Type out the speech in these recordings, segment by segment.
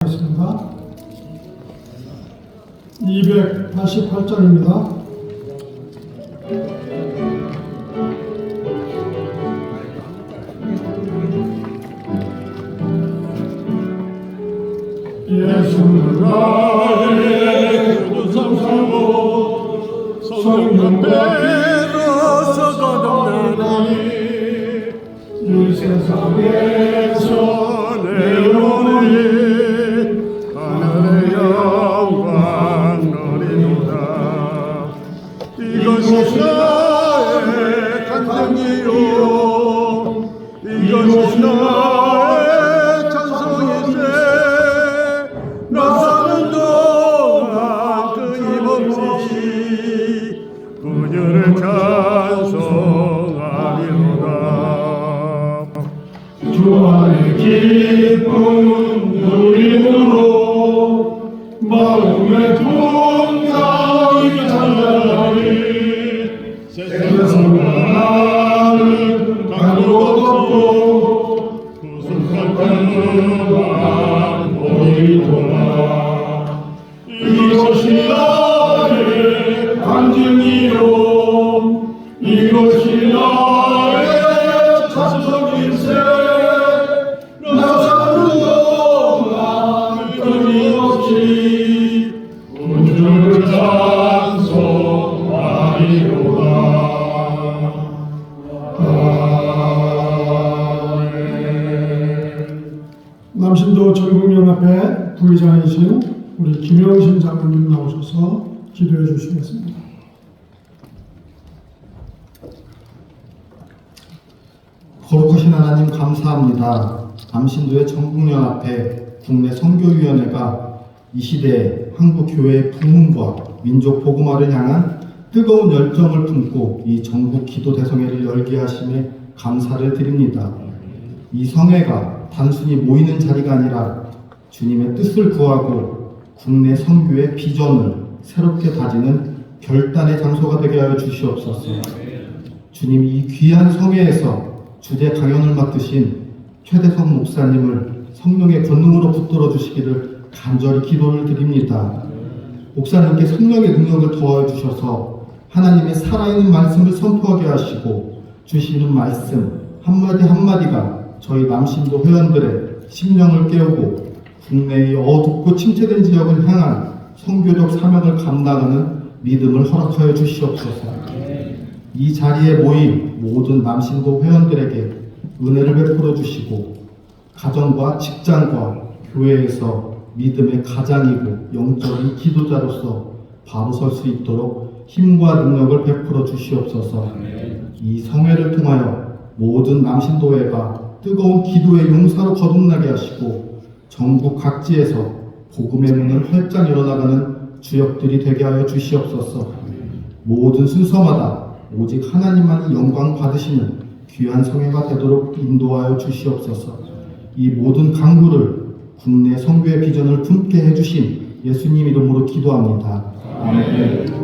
하겠습니다. 288장입니다. 예수는 나의 구주 삼시고 성령 배로서 거듭나니 이 세상에서 내오니 하늘의 영광 누리노라. 이것이 나의 간증이요 이것이 나의 찬송이세. 나 사는 동안 끊임없이 그녀를 찬송하리로다. 주 안에 기쁨 누림으로 마음의 통상이 찬양하리. 세상과 나를 가두었고 구속한 보이도다. 이것이 나의 간증이요 이것이 나의 찬송일세. 나 사는 동안 끊임없이 구주를 찬송하리로다. 남신도 전국연합회 부의장이신 우리 김영신 장로님 나오셔서 기도해 주시겠습니다. 거룩하신 하나님 감사합니다. 남신도의 전국연합회 국내 선교위원회가 이 시대에 한국교회의 부흥과 민족 복음화를 향한 뜨거운 열정을 품고 이 전국 기도 대성회를 열게 하심에 감사를 드립니다. 이 성회가 단순히 모이는 자리가 아니라 주님의 뜻을 구하고 국내 선교의 비전을 새롭게 다지는 결단의 장소가 되게 하여 주시옵소서. 주님, 이 귀한 성회에서 주제 강연을 맡으신 최대성 목사님을 성령의 권능으로 붙들어 주시기를 간절히 기도를 드립니다. 목사님께 성령의 능력을 더하여 주셔서 하나님의 살아있는 말씀을 선포하게 하시고 주시는 말씀 한마디 한마디가 저희 남신도 회원들의 심령을 깨우고 국내의 어둡고 침체된 지역을 향한 선교적 사명을 감당하는 믿음을 허락하여 주시옵소서. 이 자리에 모인 모든 남신도 회원들에게 은혜를 베풀어 주시고 가정과 직장과 교회에서 믿음의 가장이고 영적인 기도자로서 바로 설 수 있도록 힘과 능력을 베풀어 주시옵소서. 이 성회를 통하여 모든 남신도회가 뜨거운 기도의 용사로 거듭나게 하시고 전국 각지에서 복음의 문을 활짝 열어나가는 주역들이 되게 하여 주시옵소서. 모든 순서마다 오직 하나님만이 영광 받으시는 귀한 성회가 되도록 인도하여 주시옵소서. 이 모든 강구를 국내 선교의 비전을 품게 해주신 예수님 이름으로 기도합니다. 아멘.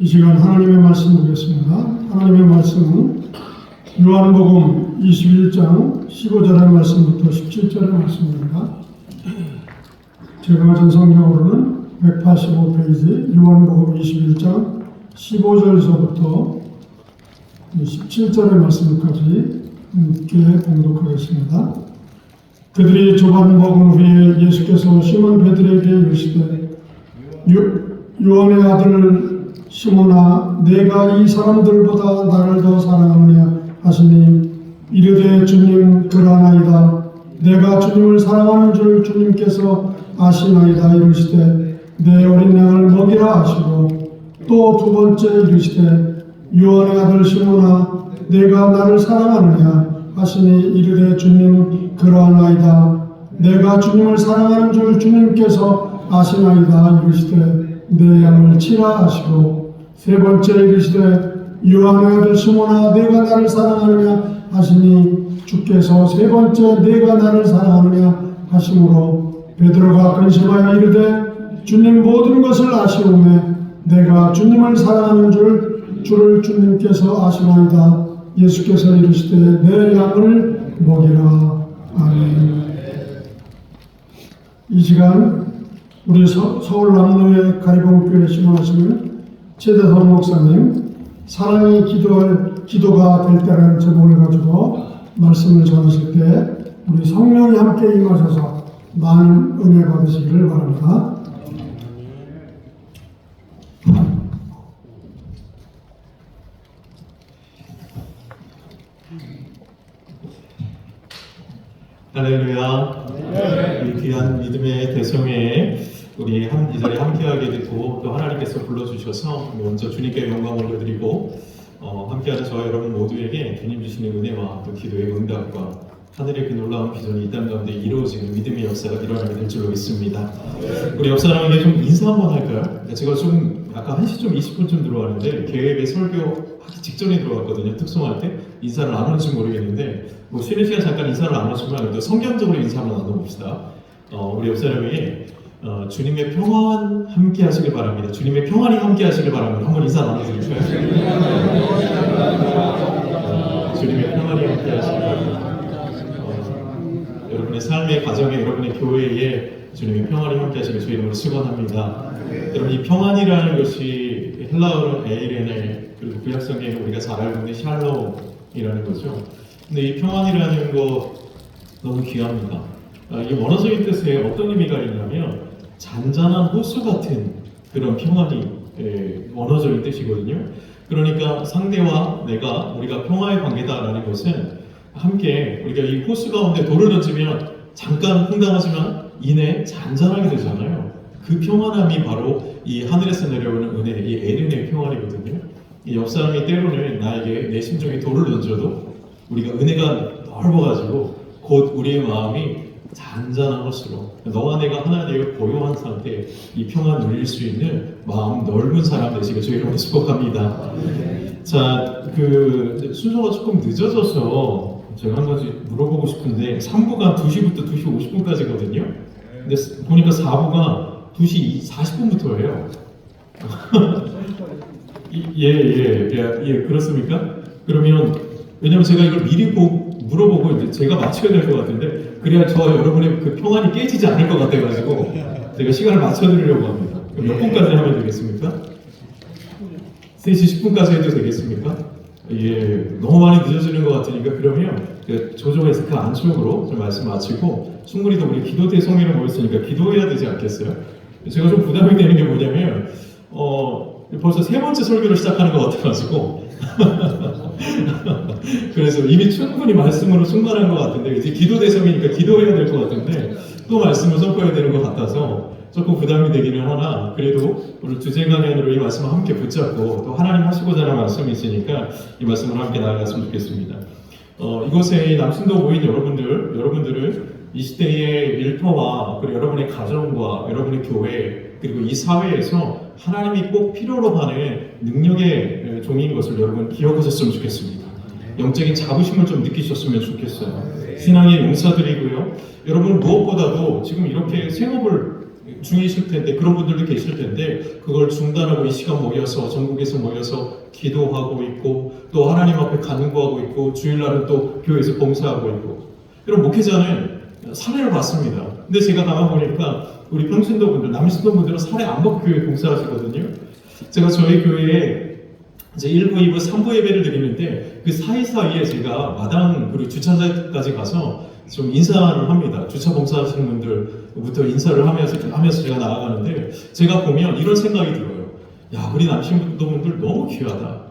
이 시간 하나님의 말씀 보겠습니다. 하나님의 말씀은 요한복음 21장 15절의 말씀부터 17절의 말씀입니다. 제가 가진 성경으로는 185페이지 요한복음 21장 15절에서부터 17절의 말씀까지 함께 봉독하겠습니다. 그들이 조반 먹은 후에 예수께서 시몬 베드로에게 이르시되 요한의 아들 시몬아, 내가 이 사람들보다 나를 더 사랑하느냐 하시니 이르되 주님 그러하나이다. 내가 주님을 사랑하는 줄 주님께서 아시나이다. 이르시되 내 어린 양을 먹이라 하시고 또 두 번째 이르시되 요한의 아들 시몬아, 내가 나를 사랑하느냐 하시니 이르되 주님 그러하나이다. 내가 주님을 사랑하는 줄 주님께서 아시나이다. 이르시되 내 양을 치라 하시고 세 번째 이르시되 요한의 아들 시몬아, 내가 나를 사랑하느냐 하시니 주께서 세 번째 내가 나를 사랑하느냐 하심으로 베드로가 근심하여 이르되 주님 모든 것을 아시오매 내가 주님을 사랑하는 줄을 주님께서 아시나이다. 예수께서 이르시되 내 양을 먹이라. 아멘. 이 시간 우리 서울 남로의 가리봉교회 신원하시는 최대성 목사님 사랑이 기도가 될 때라는 제목을 가지고 말씀을 전하실 때 우리 성령이 함께 임하셔서 많은 은혜 받으시기를 바랍니다. 할렐루야. 이 귀한 믿음의 대성회에 우리 이 자리에 함께하게 되고 또 하나님께서 불러주셔서 먼저 주님께 영광 올려드리고 함께하는 저와 여러분 모두에게 주님 주시는 은혜와 또 기도의 응답과 하늘의 그 놀라운 비전이 이 땅 가운데 이루어지는 믿음의 역사가 일어나게 될 줄로 믿습니다. 우리 옆 사람에게 좀 인사 한번 할까요? 제가 좀 아까 1시 좀 20분쯤 들어왔는데 계획에 설교하기 직전에 들어왔거든요. 특송할 때 인사를 안 하는지 모르겠는데 뭐 쉬는 시간 잠깐 인사를 안 하지만 또 성경적으로 인사 한번 나눠봅시다. 우리 옆 사람에게 주님의 평안 함께 하시길 바랍니다. 주님의 평안이 함께 하시길 바랍니다. 한번 인사 나눠드릴까요? 주님의 평안이 함께 하시길 바랍니다. 여러분의 삶의 가정에 여러분의 교회에 주님의 평안이 함께 하시길 주의 이름으로 축원합니다. 여러분 이 평안이라는 것이 헬라어로 에이레네 그리고 구약성경에 우리가 잘 알고 있는 샬롬이라는 거죠. 근데 이 평안이라는 거 너무 귀합니다. 이게 원어적인 뜻에 어떤 의미가 있냐면 잔잔한 호수 같은 그런 평안이 원어적인 뜻이거든요. 그러니까 상대와 우리가 평화의 관계다라는 것은 함께 우리가 이 호수 가운데 돌을 던지면 잠깐 황당하지만 이내 잔잔하게 되잖아요. 그 평안함이 바로 이 하늘에서 내려오는 은혜, 이 에덴의 평안이거든요. 이 옆 사람이 때로는 나에게 내 심정에 돌을 던져도 우리가 은혜가 넓어가지고 곧 우리의 마음이 잔잔한 것으로 너와 내가 하나 되어 고요한 상태 이 평안 누릴 수 있는 마음 넓은 사람 되시길 주의 이름으로 축복합니다. 자, 그 순서가 조금 늦어져서 제가 한 가지 물어보고 싶은데 3부가 2시부터 2시 50분까지거든요. 근데 보니까 4부가 2시 40분부터예요. 예, 그렇습니까? 그러면 왜냐면 제가 이걸 미리 물어보고 이제 제가 맞춰야 될 것 같은데 그래야 저 여러분의 그 평안이 깨지지 않을 것 같아가지고 제가 시간을 맞춰드리려고 합니다. 그럼 몇 분까지 하면 되겠습니까? 3시 10분까지 해도 되겠습니까? 예, 너무 많이 늦어지는 것 같으니까 그러면 조정해서 그 안쪽으로 좀 말씀 마치고 충분히 더 우리 기도 대성회로 모였으니까 기도해야 되지 않겠어요? 제가 좀 부담이 되는 게 뭐냐면 벌써 세 번째 설교를 시작하는 것 같아가지고 그래서 이미 충분히 말씀으로 충만한 것 같은데 이제 기도 대성이니까 기도해야 될 것 같은데 또 말씀을 선포해야 되는 것 같아서 조금 부담이 되기는 하나 그래도 오늘 주제가면으로 이 말씀을 함께 붙잡고 또 하나님 하시고자 하는 말씀이 있으니까 이 말씀을 함께 나아갔으면 좋겠습니다. 이곳에 남순도 모인 여러분들은 이 시대의 일터와 그리고 여러분의 가정과 여러분의 교회 그리고 이 사회에서 하나님이 꼭 필요로 하는 능력의 종인 것을 여러분 기억하셨으면 좋겠습니다. 영적인 자부심을 좀 느끼셨으면 좋겠어요. 신앙의 용사들이고요. 여러분 무엇보다도 지금 이렇게 생업을 중이실 텐데 그런 분들도 계실 텐데 그걸 중단하고 이 시간 모여서 전국에서 모여서 기도하고 있고 또 하나님 앞에 간구하고 있고 주일날은 또 교회에서 봉사하고 있고 이런 목회자는 사례를 봤습니다. 근데 제가 나가보니까 우리 평신도 분들, 남신도 분들은 사례 안 받고 교회 봉사하시거든요. 제가 저희 교회에 이제 1부, 2부, 3부 예배를 드리는데 그 사이사이에 제가 마당 그리고 주차장까지 가서 좀 인사를 합니다. 주차 봉사하시는 분들부터 인사를 하면서 제가 나아가는데 제가 보면 이런 생각이 들어요. 야, 우리 남신도 분들 너무 귀하다.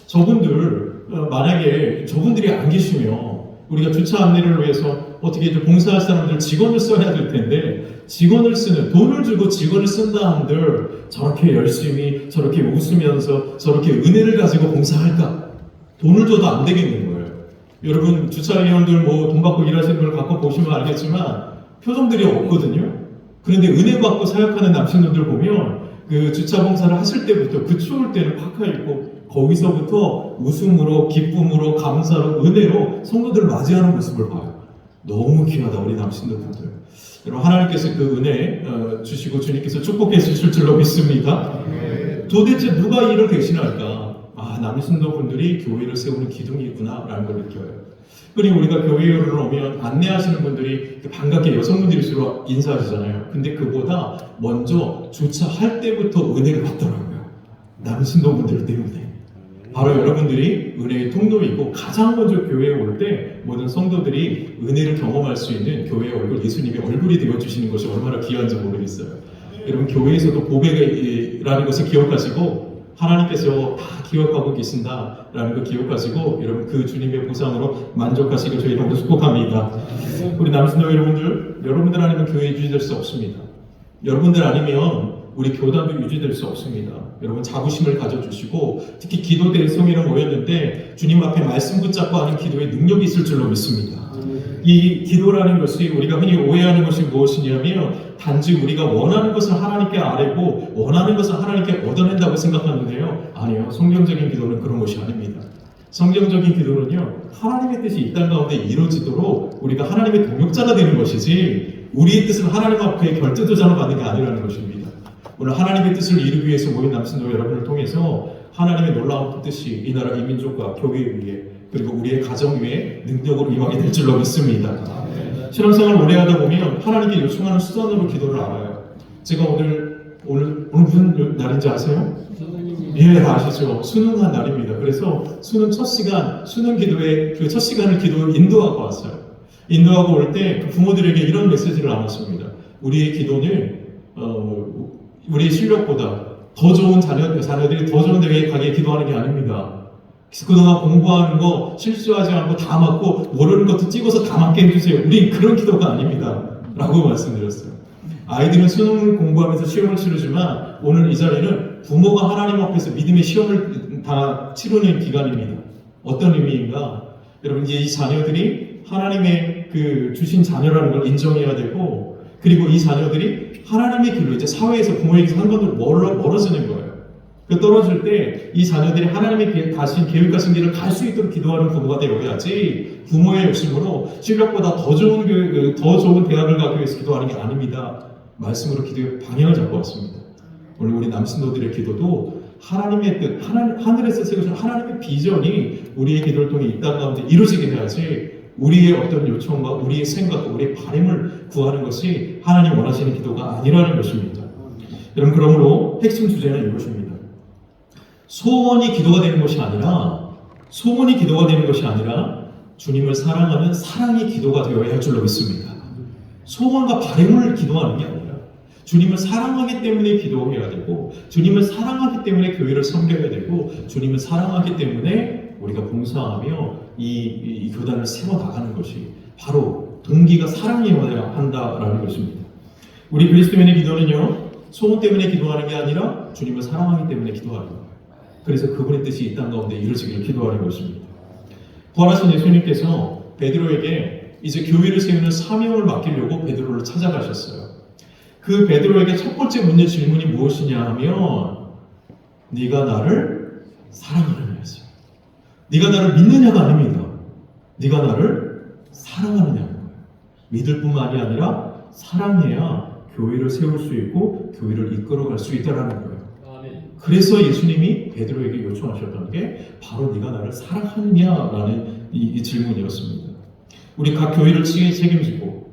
저분들 만약에 저분들이 안 계시면 우리가 주차 안내를 위해서 어떻게 봉사할 사람들 직원을 써야 될 텐데 직원을 쓰는 돈을 주고 직원을 쓴다 한들 저렇게 열심히 저렇게 웃으면서 저렇게 은혜를 가지고 봉사할까? 돈을 줘도 안 되겠는 거예요. 여러분 주차위원들 뭐 돈 받고 일하시는 걸 갖고 보시면 알겠지만 표정들이 없거든요. 그런데 은혜 받고 사역하는 남친분들 보면 그 주차 봉사를 하실 때부터 그 추울 때는 파카 입고 거기서부터 웃음으로, 기쁨으로, 감사로, 은혜로 성도들을 맞이하는 모습을 봐요. 너무 귀하다, 우리 남신도분들. 여러분, 하나님께서 그 은혜 주시고 주님께서 축복해 주실 줄로 믿습니다. 도대체 누가 이를 대신할까? 남신도분들이 교회를 세우는 기둥이 있구나라는 걸 느껴요. 그리고 우리가 교회를 오면 안내하시는 분들이 반갑게 여성분들이 주로 인사하시잖아요. 근데 그보다 먼저 주차할 때부터 은혜를 받더라고요. 남신도분들 때문에. 바로 여러분들이 은혜의 통로이고 가장 먼저 교회에 올 때 모든 성도들이 은혜를 경험할 수 있는 교회의 얼굴, 예수님의 얼굴이 되어주시는 것이 얼마나 귀한지 모르겠어요. 여러분, 교회에서도 보배라는 것을 기억하시고 하나님께서 다 기억하고 계신다라는 걸 기억하시고 여러분 그 주님의 보상으로 만족하시길 저희 이름으로 축복합니다. 우리 남신도 여러분들 아니면 교회 유지될 수 없습니다. 여러분들 아니면 우리 교단도 유지될 수 없습니다. 여러분 자부심을 가져주시고 특히 기도 대성이랑 모였는데 주님 앞에 말씀 붙잡고 하는 기도에 능력이 있을 줄로 믿습니다. 이 기도라는 것이 우리가 흔히 오해하는 것이 무엇이냐면 단지 우리가 원하는 것을 하나님께 아뢰고 원하는 것을 하나님께 얻어낸다고 생각하는데요. 아니요. 성경적인 기도는 그런 것이 아닙니다. 성경적인 기도는요. 하나님의 뜻이 이 땅 가운데 이루어지도록 우리가 하나님의 동역자가 되는 것이지 우리의 뜻을 하나님 앞에 결제도자로 받는 게 아니라는 것입니다. 오늘 하나님의 뜻을 이루기 위해서 모인 남신도 여러분을 통해서 하나님의 놀라운 뜻이 이 나라 이 민족과 교회 위에 그리고 우리의 가정 위에 능력으로 임하게 될 줄로 믿습니다. 신앙생활 오래 하다 보면 하나님께 요청하는 수단으로 기도를 알아요. 제가 오늘 무슨 날인지 아세요? 예, 아시죠? 수능한 날입니다. 그래서 수능 첫 시간, 수능 기도에 그 첫 시간을 기도 인도하고 왔어요. 인도하고 올 때 그 부모들에게 이런 메시지를 나눴습니다. 우리의 기도는 우리의 실력보다 더 좋은 자녀들이 더 좋은 데에 가게 기도하는 게 아닙니다. 그동안 공부하는 거 실수하지 않고 다 맞고 모르는 것도 찍어서 다 맞게 해주세요. 우린 그런 기도가 아닙니다. 라고 말씀드렸어요. 아이들은 수능을 공부하면서 시험을 치르지만 오늘 이 자리는 부모가 하나님 앞에서 믿음의 시험을 다 치르는 기간입니다. 어떤 의미인가? 여러분 이제 이 자녀들이 하나님의 그 주신 자녀라는 걸 인정해야 되고 그리고 이 자녀들이 하나님의 길로 이제 사회에서 부모에게서 한 번도 멀어지는 거예요. 그 떨어질 때 이 자녀들이 하나님의 가신 계획하신 길을 갈 수 있도록 기도하는 부모가 되어야지 부모의 욕심으로 실력보다 더 좋은 대학을 가기 위해서 기도하는 게 아닙니다. 말씀으로 기도의 방향을 잡고 왔습니다. 오늘 우리 남신도들의 기도도 하나님의 뜻, 하늘에서 세우신 하나님의 비전이 우리의 기도를 통해 이 땅 가운데 이루어지게 해야지 우리의 어떤 요청과 우리의 생각과 우리의 바람을 구하는 것이 하나님 원하시는 기도가 아니라는 것입니다. 여러분 그러므로 핵심 주제는 이것입니다. 소원이 기도가 되는 것이 아니라 주님을 사랑하는 사랑이 기도가 되어야 할 줄로 믿습니다. 소원과 바람을 기도하는 게 아니라 주님을 사랑하기 때문에 기도해야 되고 주님을 사랑하기 때문에 교회를 섬겨야 되고 주님을 사랑하기 때문에 우리가 봉사하며 이 교단을 세워나가는 것이 바로 동기가 사랑이어야 한다라는 것입니다. 우리 그리스도인의 기도는요 소원 때문에 기도하는 게 아니라 주님을 사랑하기 때문에 기도하는 거예요. 그래서 그분의 뜻이 이 땅 가운데 이루어지기를 기도하는 것입니다. 부활하신 예수님께서 베드로에게 이제 교회를 세우는 사명을 맡기려고 베드로를 찾아가셨어요. 그 베드로에게 첫 번째 묻는 질문이 무엇이냐 하면 네가 나를 사랑하느냐였어요. 네가 나를 믿느냐가 아닙니다. 네가 나를 사랑하느냐는 거예요. 믿을 뿐만이 아니라 사랑해야 교회를 세울 수 있고 교회를 이끌어갈 수 있다는 거예요. 그래서 예수님이 베드로에게 요청하셨던 게 바로 네가 나를 사랑하느냐라는 이 질문이었습니다. 우리 각 교회를 책임지고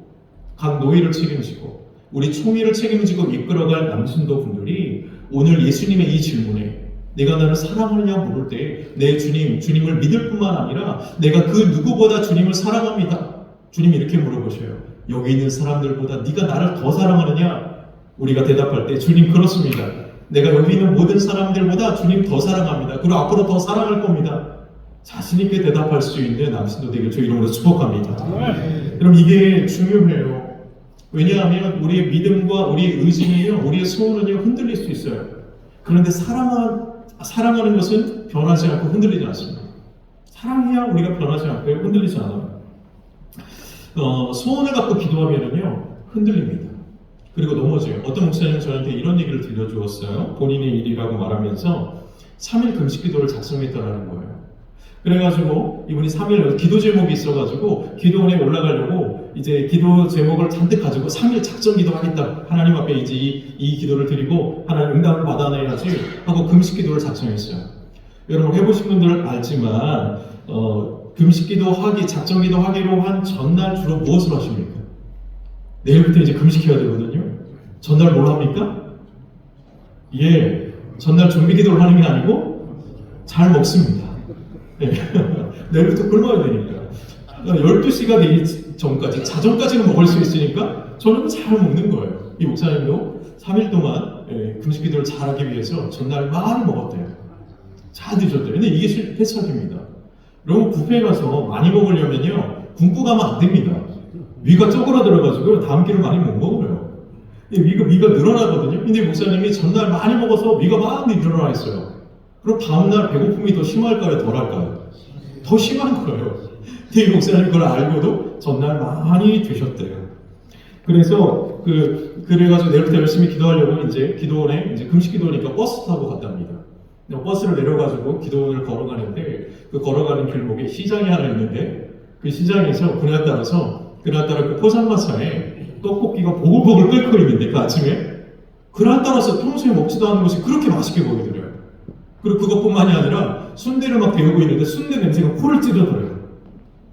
각 노예를 책임지고 우리 총회를 책임지고 이끌어갈 남신도 분들이 오늘 예수님의 이 질문에 내가 나를 사랑하느냐 물을 때 내 주님을 믿을 뿐만 아니라 내가 그 누구보다 주님을 사랑합니다. 주님이 이렇게 물어보셔요. 여기 있는 사람들보다 네가 나를 더 사랑하느냐? 우리가 대답할 때 주님 그렇습니다. 내가 여기 있는 모든 사람들보다 주님 더 사랑합니다. 그리고 앞으로 더 사랑할 겁니다. 자신 있게 대답할 수 있는 남신도 되길 주 이름으로 축복합니다. 그럼 이게 중요해요. 왜냐하면 우리의 믿음과 우리의 의지는요, 우리의 소원은요 흔들릴 수 있어요. 그런데 사랑하는 것은 변하지 않고 흔들리지 않습니다. 사랑해야 우리가 변하지 않고 흔들리지 않아요. 소원을 갖고 기도하면은요 흔들립니다. 그리고 넘어져요. 어떤 목사님은 저한테 이런 얘기를 들려주었어요. 본인의 일이라고 말하면서 3일 금식 기도를 작성했다라는 거예요. 그래가지고 이분이 3일 기도 제목이 있어가지고 기도원에 올라가려고 이제 기도 제목을 잔뜩 가지고 3일 작정 기도하겠다. 하나님 앞에 이제 이 기도를 드리고 하나님 응답을 받아내야지 하고 금식 기도를 작성했어요. 여러분 해보신 분들은 알지만 금식 기도하기, 작정 기도하기로 한 전날 주로 무엇을 하십니까? 내일부터 이제 금식해야 되거든요. 전날 뭘 합니까? 예, 전날 준비 기도를 하는 게 아니고 잘 먹습니다. 네. 내일부터 굶어야 되니까 12시가 되기 전까지 자정까지는 먹을 수 있으니까 저는 잘 먹는 거예요. 이 목사님도 3일 동안 금식 기도를 잘하기 위해서 전날 많이 먹었대요. 잘 드셨대요. 근데 이게 패착입니다. 여러분 뷔페에 가서 많이 먹으려면요 굶고 가면 안 됩니다. 위가 쪼그라들어가지고 다음 끼를 많이 못 먹어요. 위가 늘어나거든요. 근데 목사님이 전날 많이 먹어서 위가 많이 늘어나 있어요. 그럼 다음날 배고픔이 더 심할까요? 덜할까요? 더 심한 거예요. 이 목사님 그걸 알고도 전날 많이 드셨대요. 그래서 그래가지고 내일부터 열심히 기도하려고 이제 기도원에 이제 금식 기도니까 버스 타고 갔답니다. 버스를 내려가지고 기도원을 걸어가는데 그 걸어가는 길목에 시장이 하나 있는데 그 시장에서 그날따라 그 포장마차에 떡볶이가 보글보글 끓고 있는데 그 아침에 그날따라서 평소에 먹지도 않은 것이 그렇게 맛있게 보이더래요. 그리고 그것뿐만이 아니라 순대를 막 데우고 있는데 순대 냄새가 코를 찌르더래요.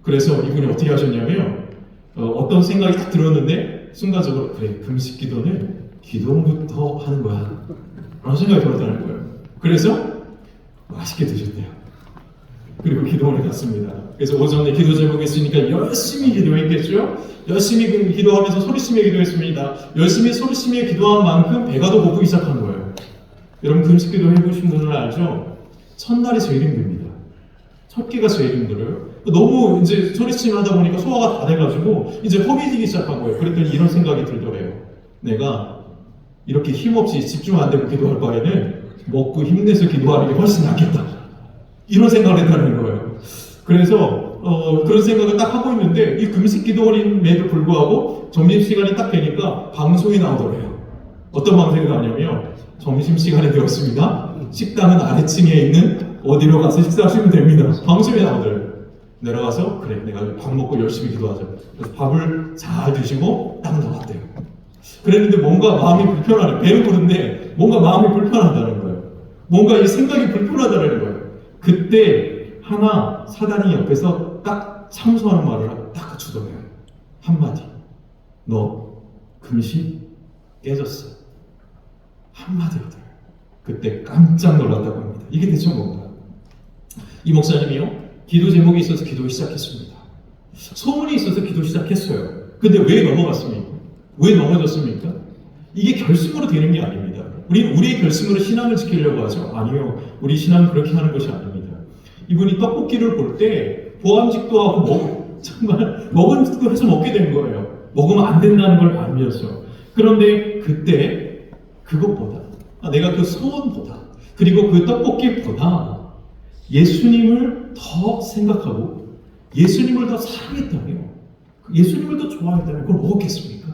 그래서 이분이 어떻게 하셨냐면 어떤 생각이 딱 들었는데 순간적으로 그래 금식 기도는 기도부터 하는 거야 라는 생각이 들었다는 거예요. 그래서 맛있게 드셨대요. 그리고 기도원에 갔습니다. 그래서 오전에 기도 제목이 있으니까 열심히 기도했겠죠. 열심히 기도하면서 소리치며 기도했습니다. 열심히 소리치며 기도한 만큼 배가 더 고프기 시작한 거예요. 여러분 금식 기도 해보신 분은 알죠? 첫날이 제일 힘듭니다. 첫 끼가 제일 힘들어요. 너무 이제 소리치며 하다 보니까 소화가 다 돼가지고 이제 허기지기 시작한 거예요. 그랬더니 이런 생각이 들더래요. 내가 이렇게 힘없이 집중 안 되고 기도할 바에는 먹고 힘내서 기도하는 게 훨씬 낫겠다. 이런 생각을 했다는 거예요. 그래서 그런 생각을 딱 하고 있는데 이 금식 기도원임에도 불구하고 점심시간이 딱 되니까 방송이 나오더래요. 어떤 방송이 나오냐면 점심시간이 되었습니다. 식당은 아래층에 있는 어디로 가서 식사하시면 됩니다. 방송이 나오더래요. 내려가서 그래 내가 밥 먹고 열심히 기도하자. 그래서 밥을 잘 드시고 딱 나왔대요. 그랬는데 뭔가 마음이 불편하네. 배는 부른데 뭔가 마음이 불편하다는 거예요. 뭔가 이 생각이 불편하다는 거예요. 그때 하나 사단이 옆에서 딱 참소하는 말을 딱 주더래요. 한마디. 너 금식 깨졌어. 한마디 하더래요. 그때 깜짝 놀랐다고 합니다. 이게 대체 뭔가? 이 목사님이요. 기도 제목이 있어서 기도 시작했습니다. 소문이 있어서 기도 시작했어요. 근데 왜 넘어갔습니까? 왜 넘어졌습니까? 이게 결심으로 되는 게 아닙니다. 우리의 결심으로 신앙을 지키려고 하죠. 아니요. 우리 신앙은 그렇게 하는 것이 아닙니다. 이분이 떡볶이를 볼 때 보암직도 하고 정말 먹은 듯도 해서 먹게 된 거예요. 먹으면 안 된다는 걸 알면서. 그런데 그때 그것보다 내가 그 소원보다 그리고 그 떡볶이보다 예수님을 더 생각하고 예수님을 더 사랑했다며 예수님을 더 좋아했다면 그걸 먹었겠습니까?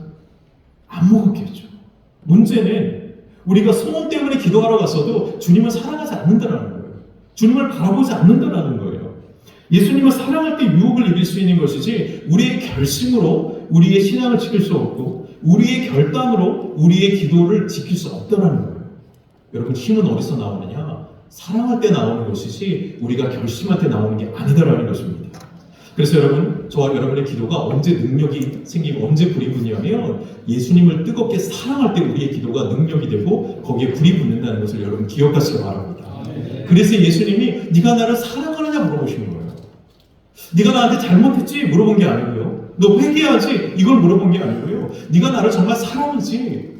안 먹었겠죠. 문제는 우리가 소원 때문에 기도하러 갔어도 주님을 사랑하지 않는다는 거예요. 주님을 바라보지 않는다는 거예요. 예수님을 사랑할 때 유혹을 이길 수 있는 것이지 우리의 결심으로 우리의 신앙을 지킬 수 없고 우리의 결단으로 우리의 기도를 지킬 수 없다는 거예요. 여러분 힘은 어디서 나오느냐? 사랑할 때 나오는 것이지 우리가 결심할 때 나오는 게 아니다라는 것입니다. 그래서 여러분 저와 여러분의 기도가 언제 능력이 생기고 언제 불이 붙냐면 예수님을 뜨겁게 사랑할 때 우리의 기도가 능력이 되고 거기에 불이 붙는다는 것을 여러분 기억하시기 바랍니다. 그래서 예수님이 네가 나를 사랑하느냐 물어보시는 거예요. 네가 나한테 잘못했지 물어본 게 아니고요. 너 회개하지 이걸 물어본 게 아니고요. 네가 나를 정말 사랑하지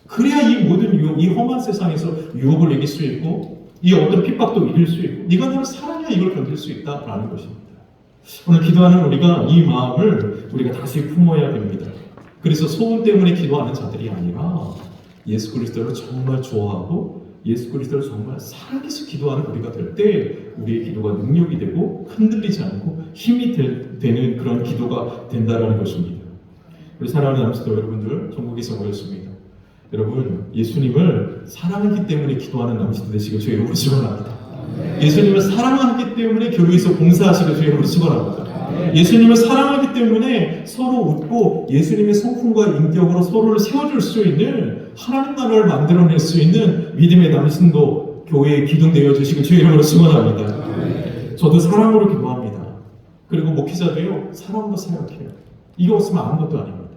그래야 이 모든 유혹, 이 험한 세상에서 유혹을 이길 수 있고 이 어떤 핍박도 이길 수 있고 네가 나를 사랑해야 이걸 견딜 수 있다라는 것입니다. 오늘 기도하는 우리가 이 마음을 우리가 다시 품어야 됩니다. 그래서 소원 때문에 기도하는 자들이 아니라 예수 그리스도를 정말 좋아하고 예수 그리스도를 정말 사랑해서 기도하는 우리가 될 때 우리의 기도가 능력이 되고 흔들리지 않고 힘이 되는 그런 기도가 된다는 것입니다. 우리 사랑하는 남성도 여러분들 전국에서 모였습니다. 여러분 예수님을 사랑하기 때문에 기도하는 남성들 되시길 주의 이름으로 축원합니다. 예수님을 사랑하기 때문에 교회에서 봉사하시고 주의 이름으로 축원합니다. 예수님을 사랑하기 때문에 서로 웃고 예수님의 성품과 인격으로 서로를 세워줄 수 있는 하나님 나라를 만들어낼 수 있는 믿음의 남신도 교회에 기둥되어 주시고 주의 이름으로 축원합니다. 저도 사랑으로 기도합니다. 그리고 목회자도요 사랑으로 생각해요. 이거 없으면 아무것도 아닙니다.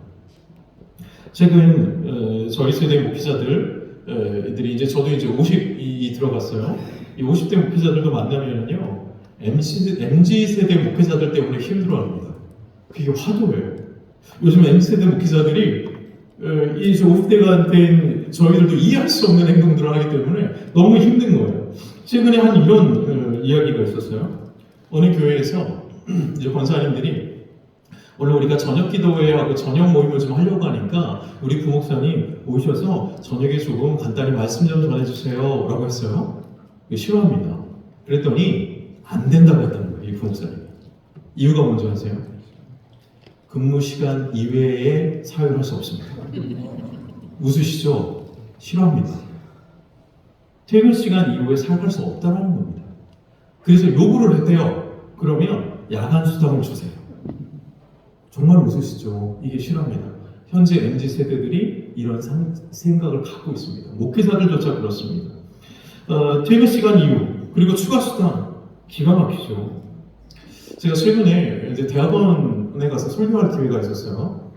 최근 저희 세대 목회자들이 이제 저도 이제 50이 들어갔어요. 이 50대 목회자들도 만나면은요 MZ 세대 목회자들 때문에 힘들어합니다. 그게 화두예요. 요즘 MZ 세대 목회자들이 이 50대가 된 저희들도 이해할 수 없는 행동들을 하기 때문에 너무 힘든 거예요. 최근에 한 이런 이야기가 있었어요. 어느 교회에서 이제 권사님들이 오늘 우리가 저녁 기도회하고 저녁 모임을 좀 하려고 하니까 우리 부목사님 오셔서 저녁에 조금 간단히 말씀 좀 전해주세요 라고 했어요. 싫어합니다. 그랬더니 안 된다고 했다는 거예요. 이 부목사님. 이유가 뭔지 아세요? 근무 시간 이외에 사역을 할 수 없습니다. 웃으시죠? 싫어합니다. 퇴근 시간 이후에 사역할 수 없다는 겁니다. 그래서 요구를 했대요. 그러면 야간 수당을 주세요. 정말 웃으시죠? 이게 싫어합니다. 현재 MZ 세대들이 이런 생각을 갖고 있습니다. 목회자들조차 그렇습니다. 퇴근 시간 이후 그리고 추가 수당 기가 막히죠. 제가 최근에 이제 대학원에 가서 설교할 기회가 있었어요.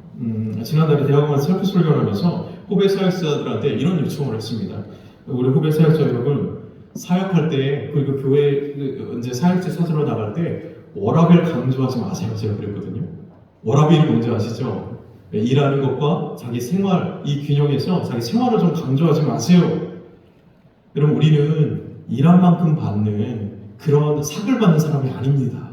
지난달에 대학원에서 설교 설교를 하면서 후배 사역자들한테 이런 요청을 했습니다. 우리 후배 사역자 여러분 사역할 때 그리고 교회 이제 사역지 찾으러 나갈 때 워라밸 강조하지 마세요. 제가 그랬거든요. 워라밸이 뭔지 아시죠? 일하는 것과 자기 생활 이 균형에서 자기 생활을 좀 강조하지 마세요. 여러분 우리는 일한 만큼 받는 그런 삭을 받는 사람이 아닙니다.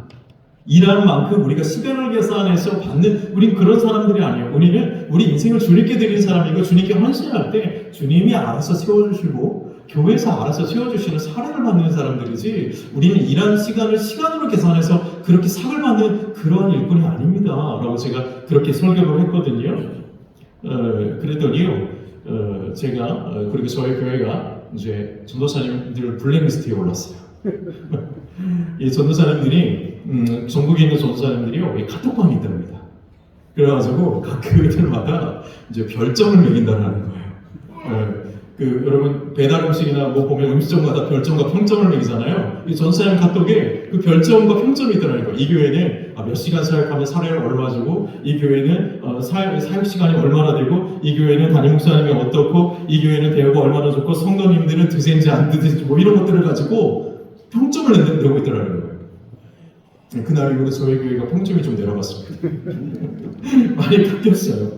일하는 만큼 우리가 시간을 계산해서 받는 우린 그런 사람들이 아니에요. 우리는 우리 인생을 주님께 드리는 사람이고 주님께 헌신할 때 주님이 알아서 세워주시고 교회에서 알아서 세워주시는 사랑을 받는 사람들이지 우리는 일하는 시간을 시간으로 계산해서 그렇게 삭을 받는 그런 일꾼이 아닙니다 라고 제가 그렇게 설교를 했거든요. 그랬더니요 제가 그리고 저희 교회가 이제 전도사님들 블랙리스트에 올랐어요. 이 전도사님들이 전국에 있는 전도사님들이요 카톡방이 있답니다. 그래가지고 각 교회들마다 이제 별점을 매긴다는 거예요. 여러분 배달 음식이나 뭐 보면 음식점마다 별점과 평점을 매기잖아요. 이 전도사님 카톡에 그 별점과 평점이 있더라고요. 이 교회는 몇 시간 사역하면 사례를 얼마 주고, 이 교회는 사역 시간이 얼마나 되고, 이 교회는 담임 목사님이 어떻고, 이 교회는 대우가 얼마나 좋고, 성도님들은 드세인지 안 드세인지 뭐 이런 것들을 가지고 평점을 내고 있더라고요. 그날 이후로 저희 교회가 평점이 좀 내려갔습니다. 많이 바뀌었어요.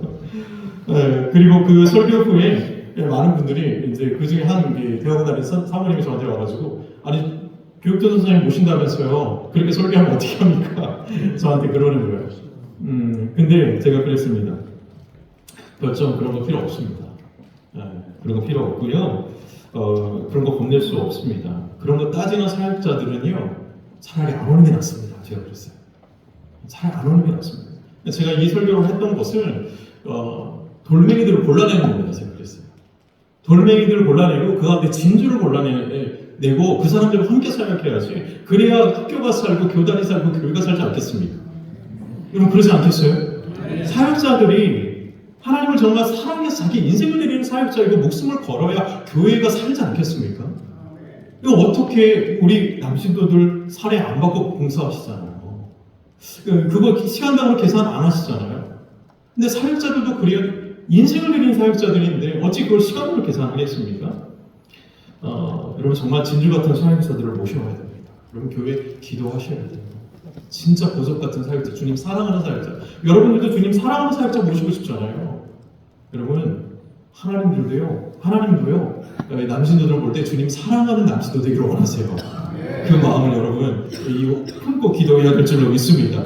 그리고 그 설교 후에 많은 분들이 이제 그 중에 한 대학원 다니는 사모님이 저한테 와가지고 아니 교육자 선생님 모신다면서요 그렇게 설교하면 어떻게 합니까? 저한테 그러는 거예요. 근데 제가 그랬습니다. 별점 그런 거 필요 없습니다. 그런 거 필요 없고요. 그런 거 겁낼 수 없습니다. 그런 거 따지는 사역자들은요 차라리 안 오는 게 낫습니다. 제가 그랬어요. 차라리 안 오는 게 낫습니다. 제가 이 설교를 했던 것은 돌멩이들을 골라내는 겁니다. 제가 그랬어요. 돌멩이들을 골라내고 그 가운데 진주를 골라내고 그 사람들과 함께 사역해야지. 그래야 학교가 살고 교단이 살고 교회가 살지 않겠습니까? 여러분 그러지 않겠어요? 네. 사역자들이 하나님을 정말 사랑해서 자기 인생을 드리는 사역자이고 목숨을 걸어야 교회가 살지 않겠습니까? 이거 어떻게 우리 남신도들 살해 안 받고 봉사하시잖아요. 그거 시간당으로 계산 안 하시잖아요. 근데 사역자들도 그래야 인생을 드리는 사역자들인데 어찌 그걸 시간으로 계산하겠습니까? 여러분 정말 진주 같은 사역자들을 모셔야 됩니다. 여러분 교회 기도하셔야 됩니다. 진짜 보석 같은 사역자, 주님 사랑하는 사역자. 여러분들도 주님 사랑하는 사역자 모시고 싶잖아요. 여러분 하나님도요 남신도들을 볼 때 주님 사랑하는 남신도 되기를 원하세요. 그 마음을 여러분 품고 기도해야 될 줄로 믿습니다.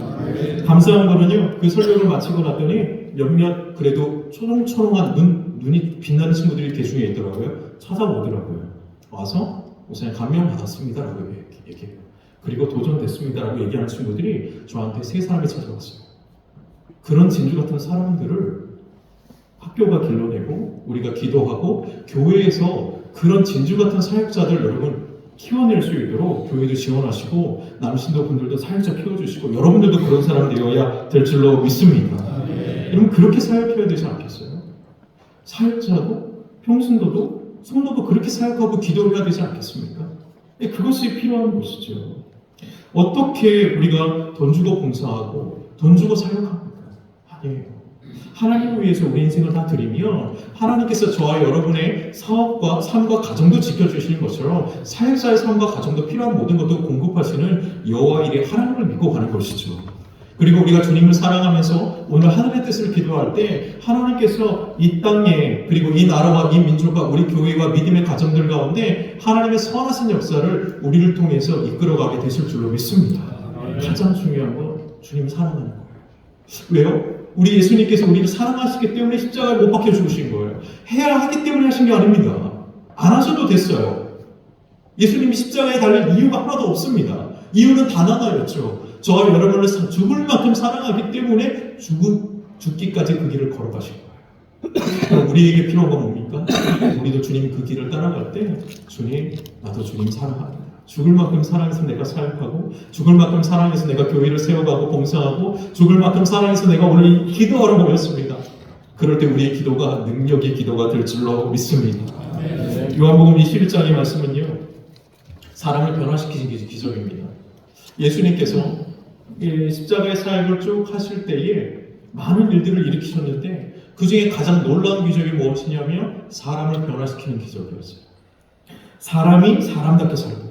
감사한 거는요 그 설교를 마치고 났더니 몇몇 그래도 초롱초롱한 눈이 빛나는 친구들이 대중에 있더라고요. 찾아오더라고요. 와서 목사님 감명 받았습니다 라고 얘기해요. 그리고 도전됐습니다 라고 얘기하는 친구들이 저한테 3사람이 찾아왔어요. 그런 진주 같은 사람들을 학교가 길러내고 우리가 기도하고 교회에서 그런 진주 같은 사역자들 여러분 키워낼 수 있도록 교회도 지원하시고 남신도 분들도 사역자 키워주시고 여러분들도 그런 사람 되어야 될 줄로 믿습니다. 여러분 그렇게 사역해야 되지 않겠어요? 사역자도 평신도도 성도도 그렇게 사역하고 기도해야 되지 않겠습니까? 그것이 필요한 것이죠. 어떻게 우리가 돈 주고 봉사하고 돈 주고 사역합니까? 아니에요. 하나님을 위해서 우리 인생을 다 드리면 하나님께서 저와 여러분의 사업과 삶과 가정도 지켜주시는 것처럼 사역자의 삶과 가정도 필요한 모든 것도 공급하시는 여호와 일의 하나님을 믿고 가는 것이죠. 그리고 우리가 주님을 사랑하면서 오늘 하늘의 뜻을 기도할 때 하나님께서 이 땅에 그리고 이 나라와 이 민족과 우리 교회와 믿음의 가정들 가운데 하나님의 선하신 역사를 우리를 통해서 이끌어가게 되실 줄로 믿습니다. 가장 중요한 건 주님을 사랑하는 거예요. 왜요? 우리 예수님께서 우리를 사랑하시기 때문에 십자가에 못 박혀 죽으신 거예요. 해야 하기 때문에 하신 게 아닙니다. 안 하셔도 됐어요. 예수님이 십자가에 달릴 이유가 하나도 없습니다. 이유는 단 하나였죠. 저와 여러분을 죽을 만큼 사랑하기 때문에 죽기까지 그 길을 걸어가신 거예요. 우리에게 필요한 건 뭡니까? 우리도 주님 그 길을 따라갈 때 주님, 나도 주님 사랑합니다. 죽을 만큼 사랑해서 내가 사역하고 죽을 만큼 사랑해서 내가 교회를 세워가고 봉사하고 죽을 만큼 사랑해서 내가 오늘 기도하러 모였습니다. 그럴 때 우리의 기도가 능력의 기도가 될 줄로 믿습니다. 요한복음 21장의 말씀은요, 사람을 변화시키신 기적입니다. 예수님께서 십자가의 사역을 쭉 하실 때에 많은 일들을 일으키셨는데 그 중에 가장 놀라운 기적이 무엇이냐면 사람을 변화시키는 기적이었어요. 사람이 사람답게 살고.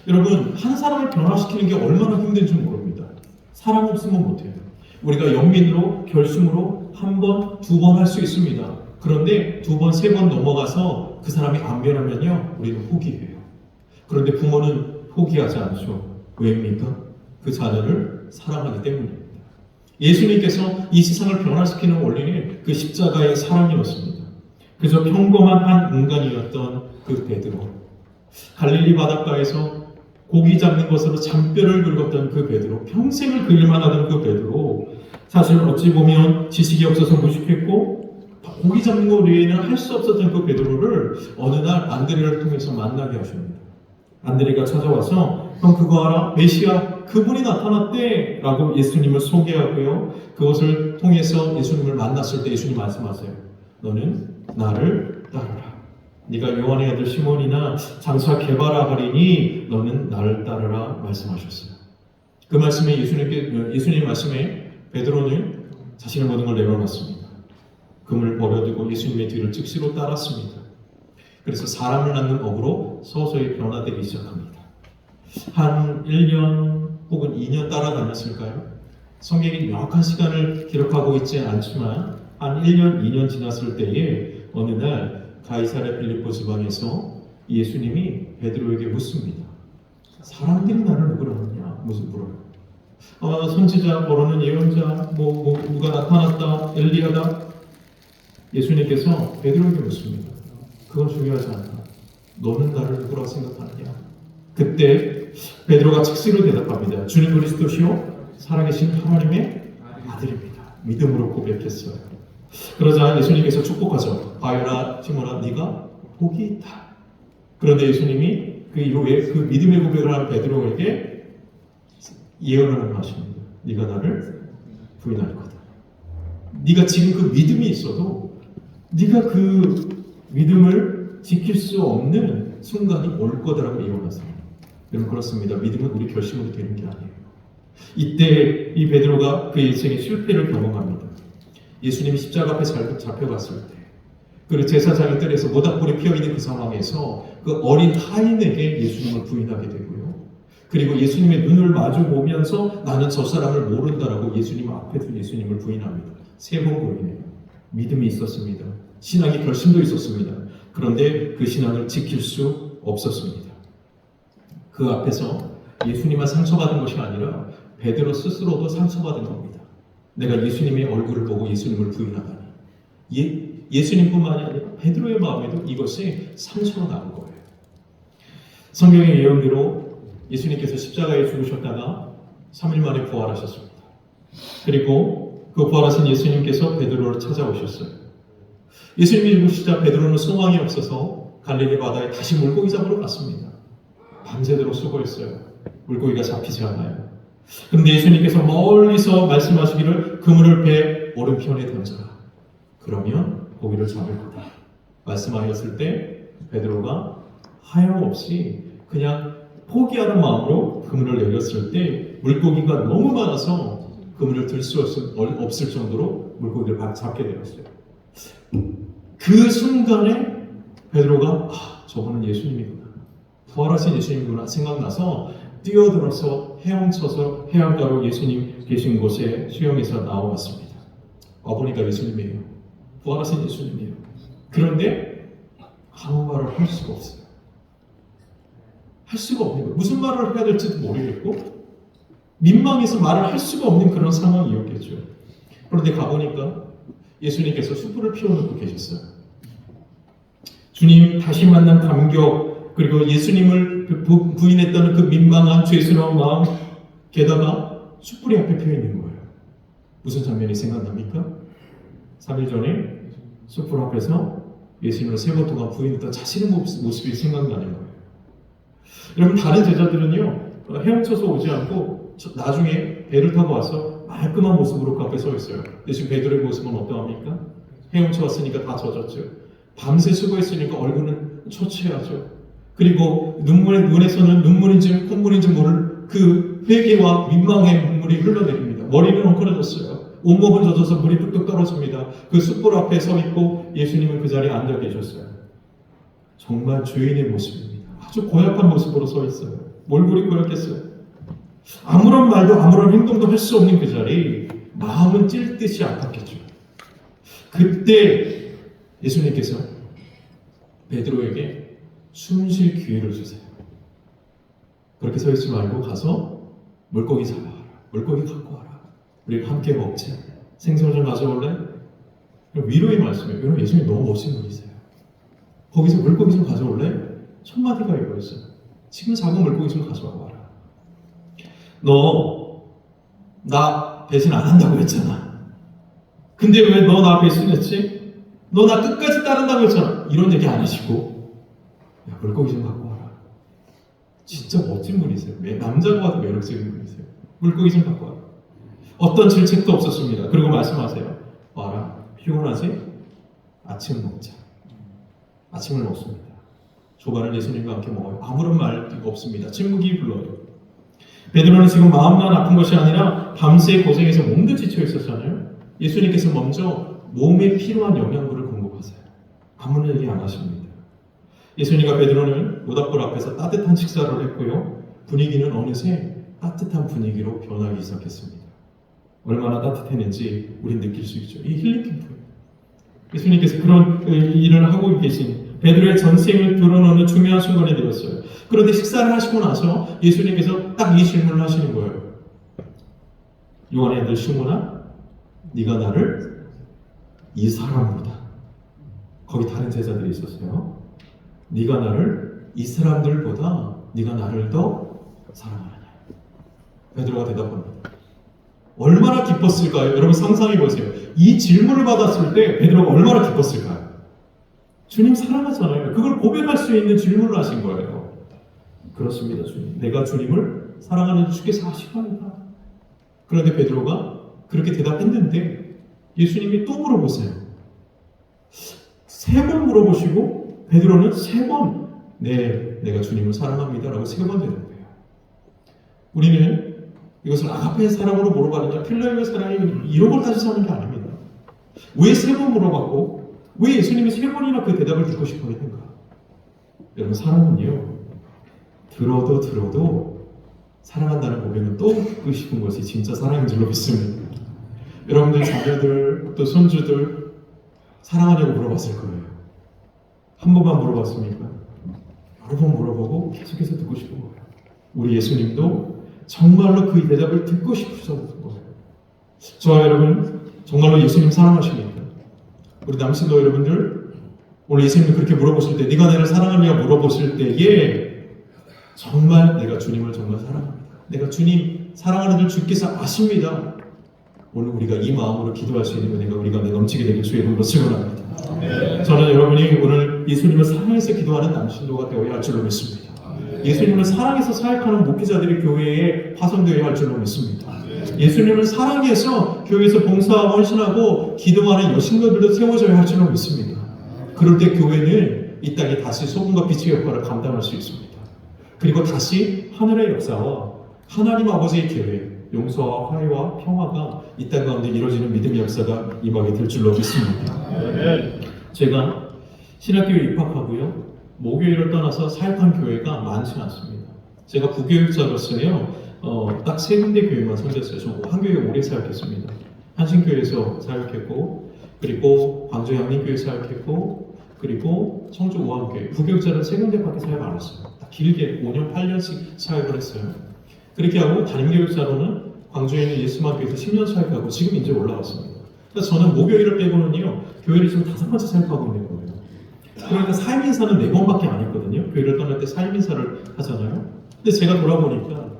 여러분, 한 사람을 변화시키는 게 얼마나 힘든지 모릅니다. 사람 없으면 못해요. 우리가 영민으로 결심으로 한 번, 두 번 할 수 있습니다. 그런데 두 번, 세 번 넘어가서 그 사람이 안 변하면요, 우리는 포기해요. 그런데 부모는 포기하지 않죠. 왜입니까? 그 자녀를 사랑하기 때문입니다. 예수님께서 이 세상을 변화시키는 원리는 그 십자가의 사랑이었습니다. 그저 평범한 한 인간이었던 그 베드로, 갈릴리 바닷가에서 고기 잡는 것으로 잔뼈를 긁었던 그 베드로, 평생을 그 일만 하던 그 베드로, 사실 어찌 보면 지식이 없어서 무식했고 고기 잡는 것 외에는 할 수 없었던 그 베드로를 어느 날 안드레를 통해서 만나게 하십니다. 안드레가 찾아와서 형 그거 알아? 메시아 그분이 나타났대 라고 예수님을 소개하고요, 그것을 통해서 예수님을 만났을 때 예수님 말씀하세요. 너는 나를 따르라. 네가 요한의 아들 시몬이나 장차 게바라 하리니 너는 나를 따르라 말씀하셨어요. 그 말씀에 예수님 말씀에 베드로는 자신의 모든 걸 내려놨습니다. 금을 버려두고 예수님의 뒤를 즉시로 따랐습니다. 그래서 사람을 낳는 업으로 서서히 변화되기 시작합니다. 한 1년 혹은 2년 따라다녔을까요? 성경이 명확한 시간을 기록하고 있지 않지만 한 1년, 2년 지났을 때에 어느 날 가이사랴 빌립보 지방에서 예수님이 베드로에게 묻습니다. 사람들이 나를 누구라 하느냐? 무슨 물어요? 선지자, 거로는 예언자, 누가 나타났다, 엘리야다. 예수님께서 베드로에게 묻습니다. 그건 중요하지 않다. 너는 나를 누구라 생각하느냐? 그때 베드로가 즉시로 대답합니다. 주님 그리스도시요 살아계신 하나님의 아들입니다. 믿음으로 고백했어요. 그러자 예수님께서 축복하죠. 바요나 시몬아 네가 복이 있다. 그런데 예수님이 그 이후에 그 믿음의 고백을 한 베드로에게 예언을 하십니다. 네가 나를 부인할 거다. 네가 지금 그 믿음이 있어도 네가 그 믿음을 지킬 수 없는 순간이 올 거다라고 예언하세요. 여러분 그렇습니다. 믿음은 우리 결심으로 되는 게 아니에요. 이때 이 베드로가 그 인생의 실패를 경험합니다. 예수님이 십자가 앞에 잡혀갔을 때, 그리고 제사장의 뜰에서 모닥불이 피어있는 그 상황에서 그 어린 하인에게 예수님을 부인하게 되고요. 그리고 예수님의 눈을 마주 보면서 나는 저 사람을 모른다라고 예수님 앞에서 예수님을 부인합니다. 3번 부인해요. 믿음이 있었습니다. 신앙의 결심도 있었습니다. 그런데 그 신앙을 지킬 수 없었습니다. 그 앞에서 예수님만 상처받은 것이 아니라 베드로 스스로도 상처받은 겁니다. 내가 예수님의 얼굴을 보고 예수님을 부인하다니. 예수님뿐만이 아니라 베드로의 마음에도 이것이 상처로 남은 거예요. 성경의 예언대로 예수님께서 십자가에 죽으셨다가 3일 만에 부활하셨습니다. 그리고 그 부활하신 예수님께서 베드로를 찾아오셨어요. 예수님이 죽으시자 베드로는 소망이 없어서 갈릴리 바다에 다시 물고기 잡으러 갔습니다. 밤새도록 수고했어요. 물고기가 잡히지 않아요. 그런데 예수님께서 멀리서 말씀하시기를 그물을 배 오른편에 던져라. 그러면 고기를 잡을 거다. 말씀하셨을 때 베드로가 하염없이 그냥 포기하는 마음으로 그물을 내렸을 때 물고기가 너무 많아서 그물을 들 수 없을 정도로 물고기를 잡게 되었어요. 그 순간에 베드로가 저분은 예수님이구나. 부활하신 예수님이구나 생각나서 뛰어들어서 헤엄쳐서 해안가로 예수님 계신 곳에 수영해서 나와왔습니다. 와보니까 예수님이에요. 부활하신 예수님이에요. 그런데 아무 말을 할 수가 없어요. 할 수가 없는 거예요. 무슨 말을 해야 될지도 모르겠고 민망해서 말을 할 수가 없는 그런 상황이었겠죠. 그런데 가보니까 예수님께서 숯불을 피워놓고 계셨어요. 주님 다시 만난 감격, 그리고 예수님을 부인했다는 그 민망한 죄스러운 마음, 게다가 숯불이 앞에 피어 있는 거예요. 무슨 장면이 생각납니까? 3일 전에 숯불 앞에서 예수님을 3번 동안 부인했던 자신의 모습이 생각나는 거예요. 여러분, 다른 제자들은요 헤엄쳐서 오지 않고 나중에 배를 타고 와서 말끔한 모습으로 그 앞에 서 있어요. 근데 지금 베드로의 모습은 어떠합니까? 헤엄쳐 왔으니까 다 젖었죠. 밤새 수고했으니까 얼굴은 초췌하죠. 그리고 눈에서는 눈물인지 콧물인지 모를 그 회개와 민망의 눈물이 흘러내립니다. 머리는 엉클어졌어요. 온몸은 젖어서 물이 뚝뚝 떨어집니다. 그 숯불 앞에 서 있고 예수님은 그 자리에 앉아 계셨어요. 정말 죄인의 모습입니다. 아주 고약한 모습으로 서 있어요. 뭘 그리 고약했어요? 아무런 말도 아무런 행동도 할 수 없는 그 자리, 마음은 찔 듯이 아팠겠죠. 그때 예수님께서 베드로에게 숨 쉴 기회를 주세요. 그렇게 서 있지 말고 가서 물고기 잡아와라. 물고기 갖고 와라. 우리가 함께 먹자. 생선 좀 가져올래? 위로의 말씀이에요. 여러분, 예수님 너무 멋진 분이세요. 거기서 물고기 좀 가져올래? 첫 마디가 이거였어요. 지금 작은 물고기 좀 가져와 봐라. 너 나 배신 안 한다고 했잖아. 근데 왜 너 나 배신했지? 너 나 끝까지 따른다고 했잖아. 이런 얘기 안 하시고 야, 물고기 좀 갖고 와라. 진짜 멋진 분이세요. 남자가 봐도 매력적인 분이세요. 물고기 좀 갖고 와라. 어떤 질책도 없었습니다. 그리고 말씀하세요. 와라. 피곤하지? 아침 먹자. 아침을 먹습니다. 조반을 예수님과 함께 먹어요. 아무런 말도 없습니다. 침묵이 불러요. 베드로는 지금 마음만 아픈 것이 아니라 밤새 고생해서 몸도 지쳐 있었잖아요. 예수님께서 먼저 몸에 필요한 영양분을 공급하세요. 아무런 얘기 안 하십니다. 예수님과 베드로는 모닥불 앞에서 따뜻한 식사를 했고요. 분위기는 어느새 따뜻한 분위기로 변하기 시작했습니다. 얼마나 따뜻했는지 우린 느낄 수 있죠. 이 힐링 캠프예요. 예수님께서 그런 일을 하고 계신 베드로의 전생을 드러내는 중요한 순간이 되었어요. 그런데 식사를 하시고 나서 예수님께서 딱 이 질문을 하시는 거예요. 요한의 아들 시몬아, 네가 나를 이 사람보다, 거기 다른 제자들이 있었어요. 네가 나를 이 사람들보다 네가 나를 더 사랑하느냐. 베드로가 대답합니다. 얼마나 기뻤을까요? 여러분 상상해 보세요. 이 질문을 받았을 때 베드로가 얼마나 기뻤을까요? 주님 사랑하잖아요. 그걸 고백할 수 있는 질문을 하신 거예요. 그렇습니다, 주님. 내가 주님을 사랑하는 주께서 아시거니와. 그런데 베드로가 그렇게 대답했는데 예수님이 또 물어보세요. 3번 물어보시고 베드로는 3번 네, 내가 주님을 사랑합니다라고 3번 대답해요. 우리는 이것을 아가페의 사랑으로 물어봤느냐 필라요의 사랑이 이런 걸 따져서 하는 게 아닙니다. 왜 3번 물어봤고 왜 예수님이 3번이나 그 대답을 듣고 싶어 했는가? 여러분, 사랑은요 들어도 사랑한다는 고백은 또 듣고 싶은 것이 진짜 사랑인 줄로 믿습니다. 여러분들 자녀들 또 손주들 사랑하냐고 물어봤을 거예요. 한 번만 물어봤습니까? 여러 번 물어보고 계속해서 듣고 싶은 거예요. 우리 예수님도 정말로 그 대답을 듣고 싶으셨던 거예요. 저와 여러분 정말로 예수님 사랑하십니까? 우리 남신도 여러분들 오늘 예수님이 그렇게 물어보실 때 네가 나를 사랑하냐 물어보실 때에 정말 내가 주님을 정말 사랑합니다. 내가 주님 사랑하는 줄 주께서 아십니다. 오늘 우리가 이 마음으로 기도할 수 있는 은혜가 우리가 넘치게 되길 주의 이름으로 축원합니다. 저는 여러분이 오늘 예수님을 사랑해서 기도하는 남신도가 되어야 할 줄로 믿습니다. 예수님을 사랑해서 사역하는 목회자들이 교회에 파송되어야 할 줄로 믿습니다. 예수님을 사랑해서 교회에서 봉사하고 헌신하고 기도하는 여신들도 세워져야 할 줄로 믿습니다. 그럴 때 교회는 이 땅에 다시 소금과 빛의 역할을 감당할 수 있습니다. 그리고 다시 하늘의 역사와 하나님 아버지의 계획, 용서와 화해와 평화가 이 땅 가운데 이루어지는 믿음의 역사가 임하게 될 줄로 믿습니다. 제가 신학교에 입학하고요, 모교회를 떠나서 사역한 교회가 많지 않습니다. 제가 부교육자로서요, 딱 3군데 교회만 섬겼어요. 저 한 교회 오래 사역했습니다. 한신교회에서 사역했고, 그리고 광주 양림교회 사역했고, 그리고 청주 우암교회. 부교육자는 3군데밖에 사역 안 했어요. 딱 길게 5년, 8년씩 사역을 했어요. 그렇게 하고 담임교육자로는 광주에 있는 예수만교회에서 10년 사역하고 지금 이제 올라왔습니다. 그래서 저는 모교회를 빼고는요, 교회를 지금 5번째 사역하고 있는 거예요. 그러니까 사임인사는 4번밖에 안 했거든요. 교회를 떠날 때 사임인사를 하잖아요. 근데 제가 돌아보니까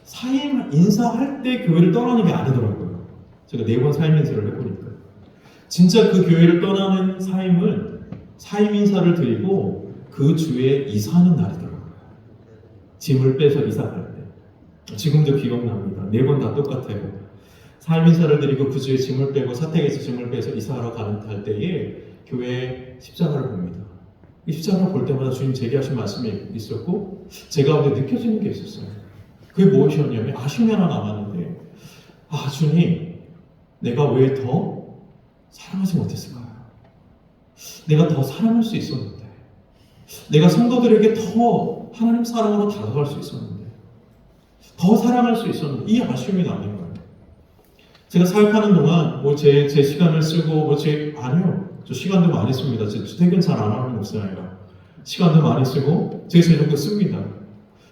사임인사할 때 교회를 떠나는 게 아니더라고요. 제가 4번 사임인사를 해보니까 진짜 그 교회를 떠나는 사임은 사임인사를 드리고 그 주에 이사하는 날이더라고요. 짐을 빼서 이사할 때. 지금도 기억납니다. 4번 다 똑같아요. 사임인사를 드리고 그 주에 짐을 빼고 사택에서 짐을 빼서 이사하러 갈 때에 교회에 십자가를 봅니다. 이 십자가를 볼 때마다 주님 제게 하신 말씀이 있었고 제 가운데 느껴지는 게 있었어요. 그게 무엇이었냐면 아쉬움이 하나 남았는데, 주님, 내가 왜 더 사랑하지 못했을까요? 내가 더 사랑할 수 있었는데, 내가 성도들에게 더 하나님 사랑으로 다가갈 수 있었는데, 더 사랑할 수 있었는데, 이 아쉬움이 남는 거예요. 제가 사역하는 동안 제 시간을 쓰고 아니요, 저 시간도 많이 씁니다. 제 퇴근 잘 안 하는 목사예요. 시간도 많이 쓰고 제 재정도 씁니다.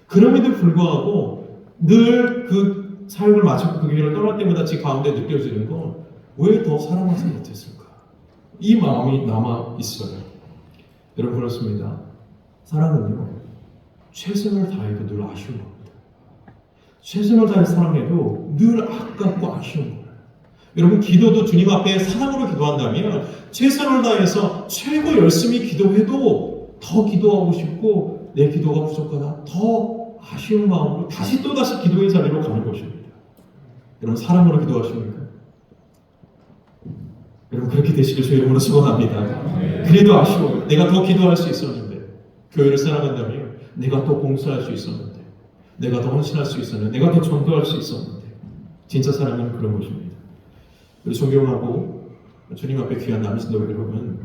그럼에도 불구하고 늘 그 사역을 마치고 그 길을 떠날 때마다 제 가운데 느껴지는 건 왜 더 사랑하지 못했을까? 이 마음이 남아 있어요. 여러분, 그렇습니다. 사랑은요, 최선을 다해도 늘 아쉬운 겁니다. 최선을 다해 사랑해도 늘 아깝고 아쉬운 거예요. 여러분, 기도도 주님 앞에 사랑으로 기도한다면 최선을 다해서 최고 열심히 기도해도 더 기도하고 싶고 내 기도가 부족하다, 더 아쉬운 마음으로 또다시 기도의 자리로 가는 것입니다. 여러분, 사랑으로 기도하십니까? 여러분, 그렇게 되시길 주의 이름으로 축원합니다. 그래도 아쉬워요. 내가 더 기도할 수 있었는데, 교회를 사랑한다면 내가 더 봉사할 수 있었는데, 내가 더 헌신할 수 있었는데, 내가 더 전도할 수 있었는데. 진짜 사랑은 그런 것입니다. 우리 존경하고 주님 앞에 귀한 남신도 여러분,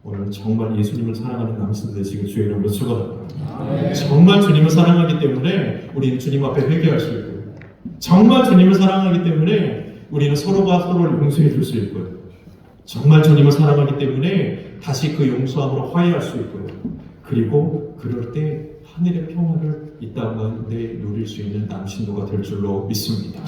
오늘 정말 예수님을 사랑하는 남신들 되시길 주의 이름으로 축원합니다. 정말 주님을 사랑하기 때문에 우리는 주님 앞에 회개할 수 있고요. 정말 주님을 사랑하기 때문에 우리는 서로가 서로를 용서해 줄 수 있고요. 정말 주님을 사랑하기 때문에 다시 그 용서함으로 화해할 수 있고요. 그리고 그럴 때 하늘의 평화를 이 땅 가운데 누릴 수 있는 남신도가 될 줄로 믿습니다.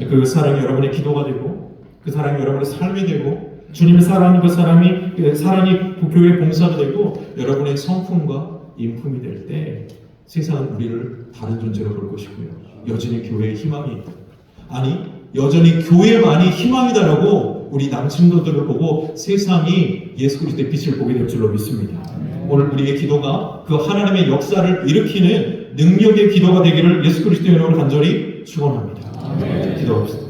그 사랑이 여러분의 기도가 되고, 그 사랑이 여러분의 삶이 되고, 주님을 사랑하는 그 사랑이 교회 봉사가 되고, 여러분의 성품과 인품이 될 때 세상은 우리를 다른 존재로 볼 것이고요. 여전히 교회에 희망이 있다. 아니, 여전히 교회만이 희망이다라고 우리 남친도들을 보고 세상이 예수 그리스도의 빛을 보게 될 줄로 믿습니다. 오늘 우리의 기도가 그 하나님의 역사를 일으키는 능력의 기도가 되기를 예수 그리스도의 이름으로 간절히 축원합니다. 기도합시다.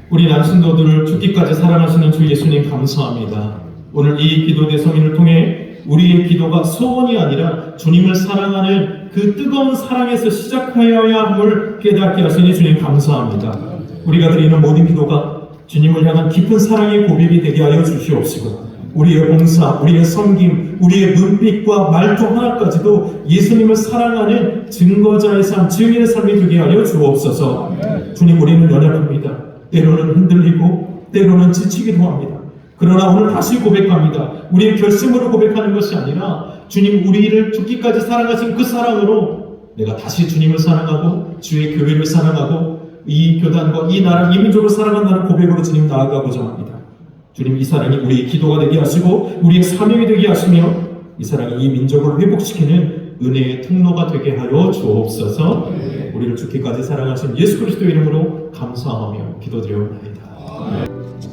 우리 남신도들을 죽기까지 사랑하시는 주 예수님 감사합니다. 오늘 이 기도 대성인을 통해 우리의 기도가 소원이 아니라 주님을 사랑하는 그 뜨거운 사랑에서 시작하여야 함을 깨닫게 하시니 주님 감사합니다. 우리가 드리는 모든 기도가 주님을 향한 깊은 사랑의 고백이 되게 하여 주시옵시고, 우리의 봉사, 우리의 섬김, 우리의 눈빛과 말투 하나까지도 예수님을 사랑하는 증거자의 삶, 증인의 삶이 되게 하여 주옵소서. 주님, 우리는 연약합니다. 때로는 흔들리고 때로는 지치기도 합니다. 그러나 오늘 다시 고백합니다. 우리의 결심으로 고백하는 것이 아니라 주님, 우리를 죽기까지 사랑하신 그 사랑으로 내가 다시 주님을 사랑하고 주의 교회를 사랑하고 이 교단과 이 나라, 이 민족을 사랑한다는 고백으로 주님 나아가고자 합니다. 주님, 이 사랑이 우리의 기도가 되게 하시고 우리의 사명이 되게 하시며 이 사랑이 이 민족을 회복시키는 은혜의 통로가 되게 하여 주옵소서. 우리를 죽기까지 사랑하신 예수 그리스도의 이름으로 감사하며 기도드려옵나이다.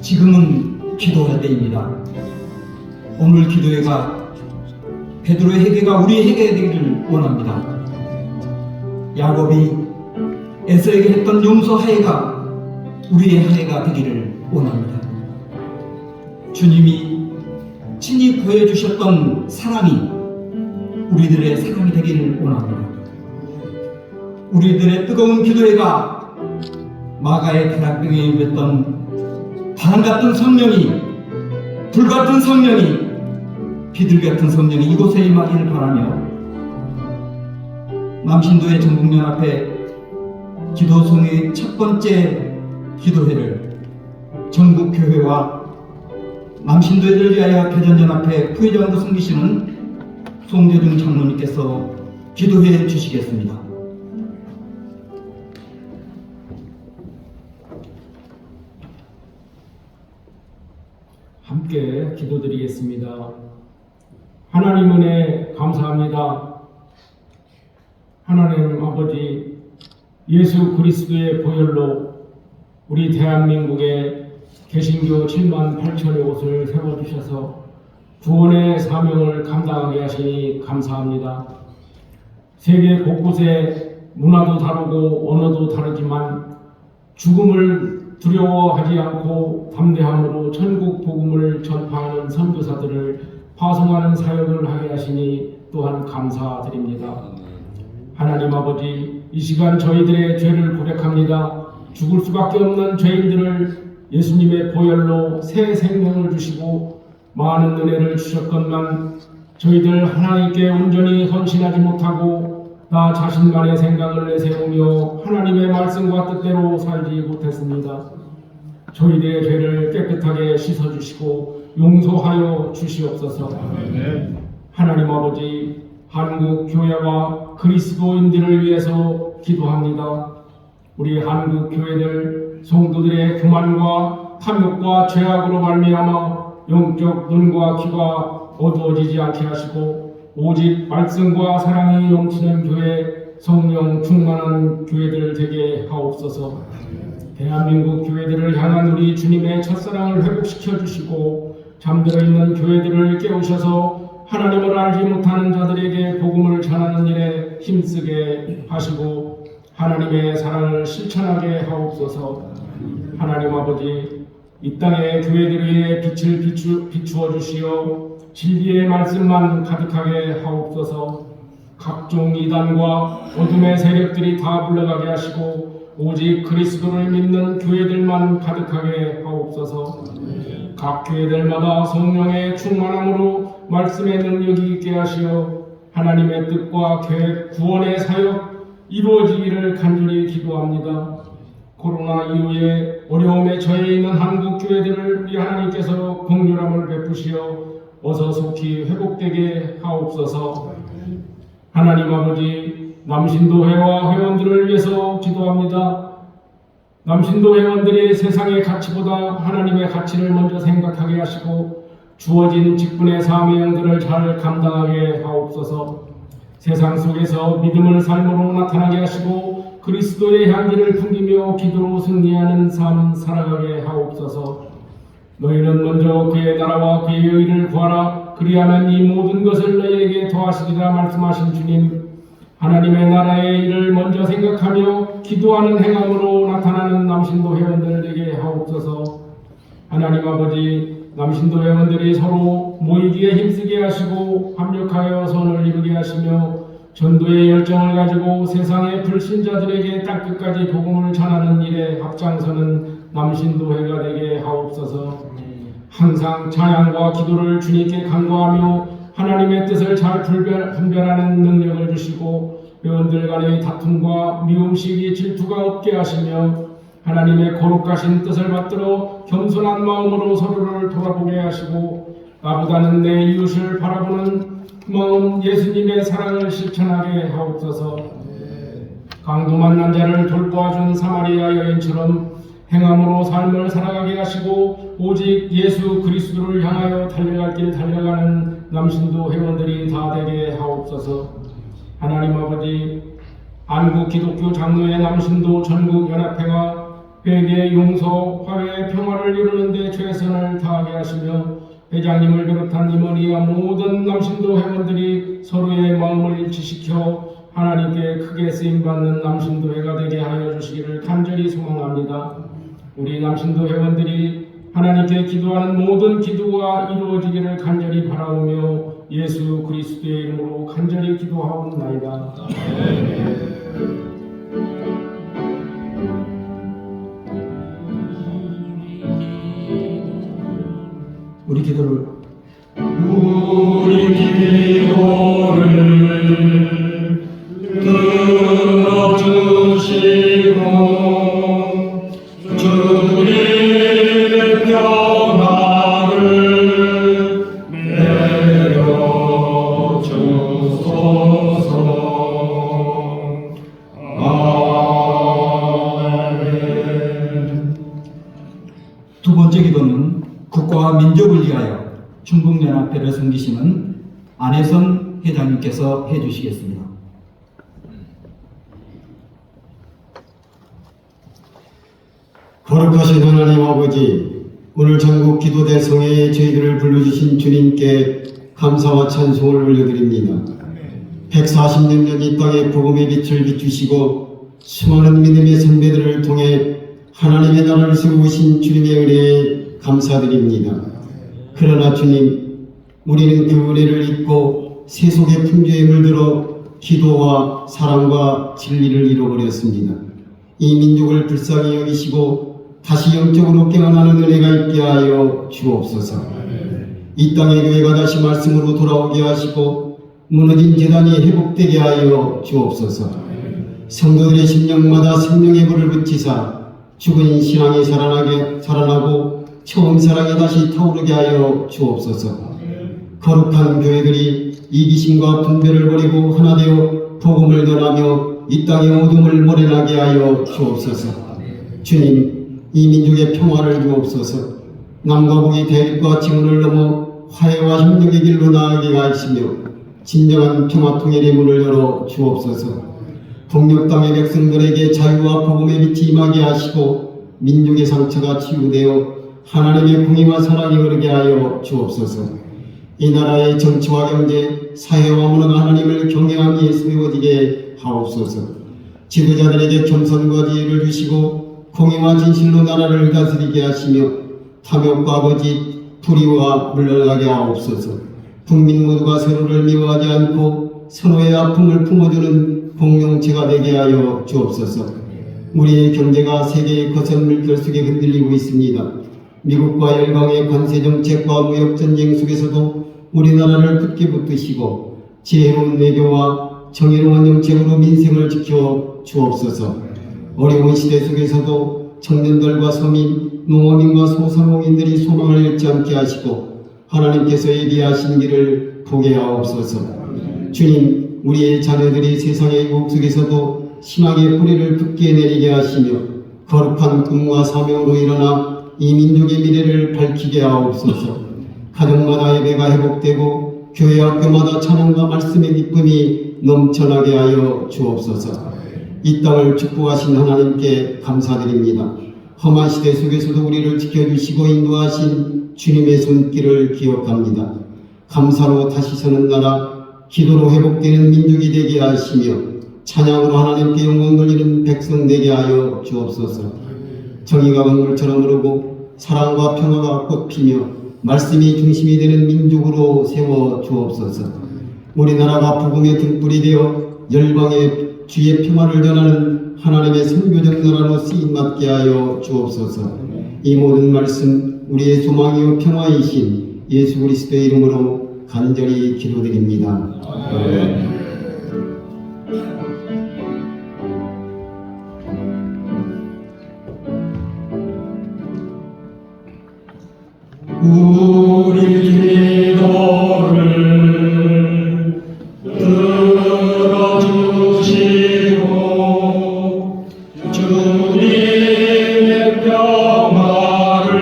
지금은 기도할 때입니다. 오늘 기도회가 베드로의 회개가 우리의 회개가 되기를 원합니다. 야곱이 에서에게 했던 용서하회가 우리의 하회가 되기를 원합니다. 주님이 친히 보여주셨던 사랑이 우리들의 사랑이 되기를 원합니다. 우리들의 뜨거운 기도회가 마가의 다락방에 입었던 바람 같은 성령이, 불 같은 성령이, 비둘 같은 성령이 이곳에 임하기를 바라며 남신도의 전국연합회 기도송의 첫 번째 기도회를 전국교회와 남신도회를 위하여 개전연합회 부회장으로 섬기시는 송대중 장로님께서 기도해 주시겠습니다. 함께 기도드리겠습니다. 하나님 은혜 감사합니다. 하나님 아버지, 예수 그리스도의 보혈로 우리 대한민국에 개신교 7만 8천의 옷을 세워주셔서 구원의 사명을 감당하게 하시니 감사합니다. 세계 곳곳에 문화도 다르고 언어도 다르지만 죽음을 두려워하지 않고 담대함으로 천국 복음을 전파하는 선교사들을 파송하는 사역을 하게 하시니 또한 감사드립니다. 하나님 아버지, 이 시간 저희들의 죄를 고백합니다. 죽을 수밖에 없는 죄인들을 예수님의 보혈로 새 생명을 주시고 많은 은혜를 주셨건만 저희들 하나님께 온전히 헌신하지 못하고 나 자신만의 생각을 내세우며 하나님의 말씀과 뜻대로 살지 못했습니다. 저희들의 죄를 깨끗하게 씻어주시고 용서하여 주시옵소서. 하나님 아버지, 한국 교회와 그리스도인들을 위해서 기도합니다. 우리 한국 교회들 성도들의 교만과 탐욕과 죄악으로 말미암아 영적 눈과 귀가 어두워지지 않게 하시고 오직 말씀과 사랑이 넘치는 교회, 성령 충만한 교회들 되게 하옵소서. 대한민국 교회들을 향한 우리 주님의 첫사랑을 회복시켜 주시고 잠들어 있는 교회들을 깨우셔서 하나님을 알지 못하는 자들에게 복음을 전하는 일에 힘쓰게 하시고 하나님의 사랑을 실천하게 하옵소서. 하나님 아버지, 이 땅의 교회들 위에 빛을 비추어 주시어 진리의 말씀만 가득하게 하옵소서. 각종 이단과 어둠의 세력들이 다 물러가게 하시고 오직 그리스도를 믿는 교회들만 가득하게 하옵소서. 각 교회들마다 성령의 충만함으로 말씀의 능력이 있게 하시어 하나님의 뜻과 계획, 구원의 사역 이루어지기를 간절히 기도합니다. 코로나 이후에 어려움에 처해 있는 한국 교회들을 우리 하나님께서 긍휼함을 베푸시어 어서 속히 회복되게 하옵소서. 하나님 아버지, 남신도 회와 회원들을 위해서 기도합니다. 남신도 회원들이 세상의 가치보다 하나님의 가치를 먼저 생각하게 하시고 주어진 직분의 사명들을 잘 감당하게 하옵소서. 세상 속에서 믿음을 삶으로 나타나게 하시고 그리스도의 향기를 풍기며 기도로 승리하는 삶 살아가게 하옵소서. 너희는 먼저 그의 나라와 그의 의를 구하라. 그리하면 이 모든 것을 너희에게 더하시리라 말씀하신 주님, 하나님의 나라의 일을 먼저 생각하며 기도하는 행함으로 나타나는 남신도 회원들 되게 하옵소서. 하나님 아버지, 남신도 회원들이 서로 모이기에 힘쓰게 하시고 합력하여 선을 이루게 하시며 전도의 열정을 가지고 세상의 불신자들에게 땅끝까지 복음을 전하는 일에 앞장서는 남신도회가 되게 하옵소서. 항상 찬양과 기도를 주님께 간구하며 하나님의 뜻을 잘 분별하는 능력을 주시고 회원들 간의 다툼과 미움시기 질투가 없게 하시며 하나님의 거룩하신 뜻을 받들어 겸손한 마음으로 서로를 돌아보게 하시고 나보다는 내 이웃을 바라보는 마음, 예수님의 사랑을 실천하게 하옵소서. 강도 만난 자를 돌보아준 사마리아 여인처럼 행함으로 삶을 살아가게 하시고 오직 예수 그리스도를 향하여 달려갈 길 달려가는 남신도 회원들이 다 되게 하옵소서. 하나님 아버지, 한국 기독교 장로회 남신도 전국 연합회가 회개, 용서, 화해, 평화를 이루는 데 최선을 다하게 하시며 회장님을 비롯한 임원이와 모든 남신도 회원들이 서로의 마음을 일치시켜 하나님께 크게 쓰임받는 남신도회가 되게 하여 주시기를 간절히 소망합니다. 우리 남신도 회원들이 하나님께 기도하는 모든 기도가 이루어지기를 간절히 바라오며 예수 그리스도의 이름으로 간절히 기도하옵나이다. 우리 기도를 우리 기도를 들어주시고 주님의 평화를 내려주소서. 아멘. 두 번째 기도는 국가와 민족을 위하여 충북연합회를 섬기시는 안혜선 회장님께서 해주시겠습니다. 거룩하신 하나님 아버지, 오늘 전국 기도대 성회에 저희들을 불러주신 주님께 감사와 찬송을 올려드립니다. 140년 전 이 땅에 복음의 빛을 비추시고 수많은 믿음의 선배들을 통해 하나님의 나라를 세우신 주님의 은혜에 감사드립니다. 그러나 주님, 우리는 그 은혜를 잊고 세속의 풍조에 물들어 기도와 사랑과 진리를 잃어버렸습니다. 이 민족을 불쌍히 여기시고 다시 영적으로 깨어나는 은혜가 있게 하여 주옵소서. 이 땅의 교회가 다시 말씀으로 돌아오게 하시고 무너진 재단이 회복되게 하여 주옵소서. 성도들의 심령마다 생명의 불을 붙이사 죽은 신앙이 살아나고 처음 사랑이 다시 타오르게 하여 주옵소서. 거룩한 교회들이 이기심과 분별을 버리고 하나 되어 복음을 전하며 이 땅의 어둠을 몰아내게 하여 주옵소서. 주님, 이 민족의 평화를 주옵소서. 남과 북이 대립과 지문을 넘어 화해와 협력의 길로 나아가게 하시며 진정한 평화 통일의 문을 열어 주옵소서. 북녘 땅의 백성들에게 자유와 복음의 빛이 임하게 하시고 민족의 상처가 치유되어 하나님의 공의와 사랑이 흐르게 하여 주옵소서. 이 나라의 정치와 경제, 사회와 문화가 하나님을 경외하기에 세워지게 하옵소서. 지도자들에게 겸손과 지혜를 주시고 공의와 진실로 나라를 다스리게 하시며 탐욕과 거짓, 불의와 물러나게 하옵소서. 국민 모두가 서로를 미워하지 않고 서로의 아픔을 품어주는 공동체가 되게 하여 주옵소서. 우리의 경제가 세계의 거센 물결 속에 흔들리고 있습니다. 미국과 열강의 관세 정책과 무역 전쟁 속에서도 우리나라를 굳게 붙드시고 지혜로운 외교와 정의로운 정책으로 민생을 지켜 주옵소서. 어려운 시대 속에서도 청년들과 서민, 농어민과 소상공인들이 소망을 잃지 않게 하시고 하나님께서 예비하신 길을 보게 하옵소서. 주님, 우리의 자녀들이 세상의 유혹 속에서도 신앙의 뿌리를 굳게 내리게 하시며 거룩한 꿈과 사명으로 일어나 이 민족의 미래를 밝히게 하옵소서. 가정마다 예배가 회복되고 교회 학교마다 찬양과 말씀의 기쁨이 넘쳐나게 하여 주옵소서. 이 땅을 축복하신 하나님께 감사드립니다. 험한 시대 속에서도 우리를 지켜주시고 인도하신 주님의 손길을 기억합니다. 감사로 다시 서는 나라, 기도로 회복되는 민족이 되게 하시며 찬양으로 하나님께 영광 돌리는 백성 되게 하여 주옵소서. 정의가 강물처럼 흐르고 사랑과 평화가 꽃피며 말씀이 중심이 되는 민족으로 세워 주옵소서. 우리나라가 복음의 등불이 되어 열방의 주의 평화를 전하는 하나님의 선교적 나라로 쓰임받게 하여 주옵소서. 이 모든 말씀 우리의 소망이요 평화이신 예수 그리스도의 이름으로 간절히 기도드립니다. 아멘. 우리 기도를 들어주시고 주님의 평화를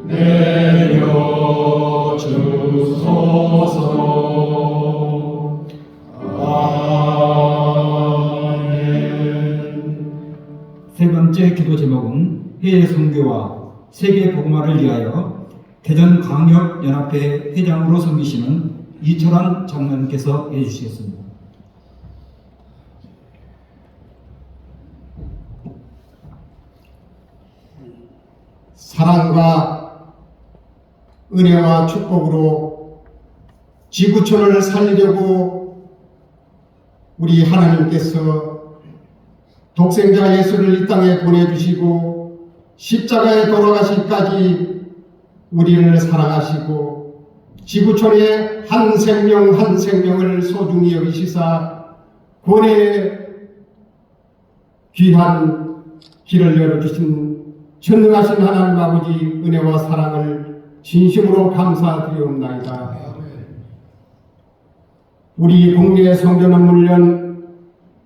내려주소서. 아멘. 세 번째 기도 제목은 해외 선교와 세계 복음화를 위하여 대전광역연합회 회장으로 섬기시는 이철환 장로님께서 해주시겠습니다. 사랑과 은혜와 축복으로 지구촌을 살리려고 우리 하나님께서 독생자 예수를 이 땅에 보내주시고 십자가에 돌아가시기까지 우리를 사랑하시고 지구촌의 한 생명 한 생명을 소중히 여기시사 고뇌의 귀한 길을 열어주신 전능하신 하나님 아버지 은혜와 사랑을 진심으로 감사드리옵나이다. 우리 국내 선교는 물론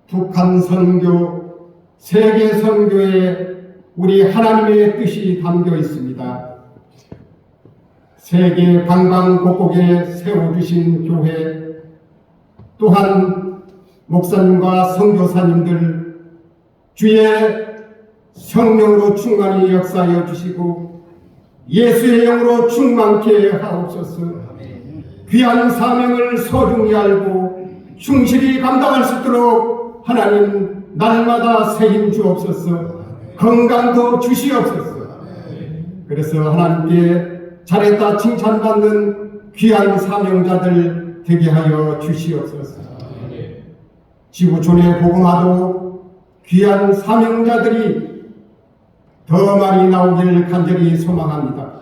북한 선교, 세계 선교에 우리 하나님의 뜻이 담겨 있습니다. 세계 방방곡곡에 세워주신 교회, 또한 목사님과 선교사님들 주의 성령으로 충만히 역사하여 주시고 예수의 영으로 충만케 하옵소서. 귀한 사명을 소중히 알고 충실히 감당할 수 있도록 하나님 날마다 새 힘 주옵소서. 건강도 주시옵소서. 그래서 하나님께 잘했다 칭찬받는 귀한 사명자들 되게 하여 주시옵소서. 지구촌의 복음화도 귀한 사명자들이 더 많이 나오길 간절히 소망합니다.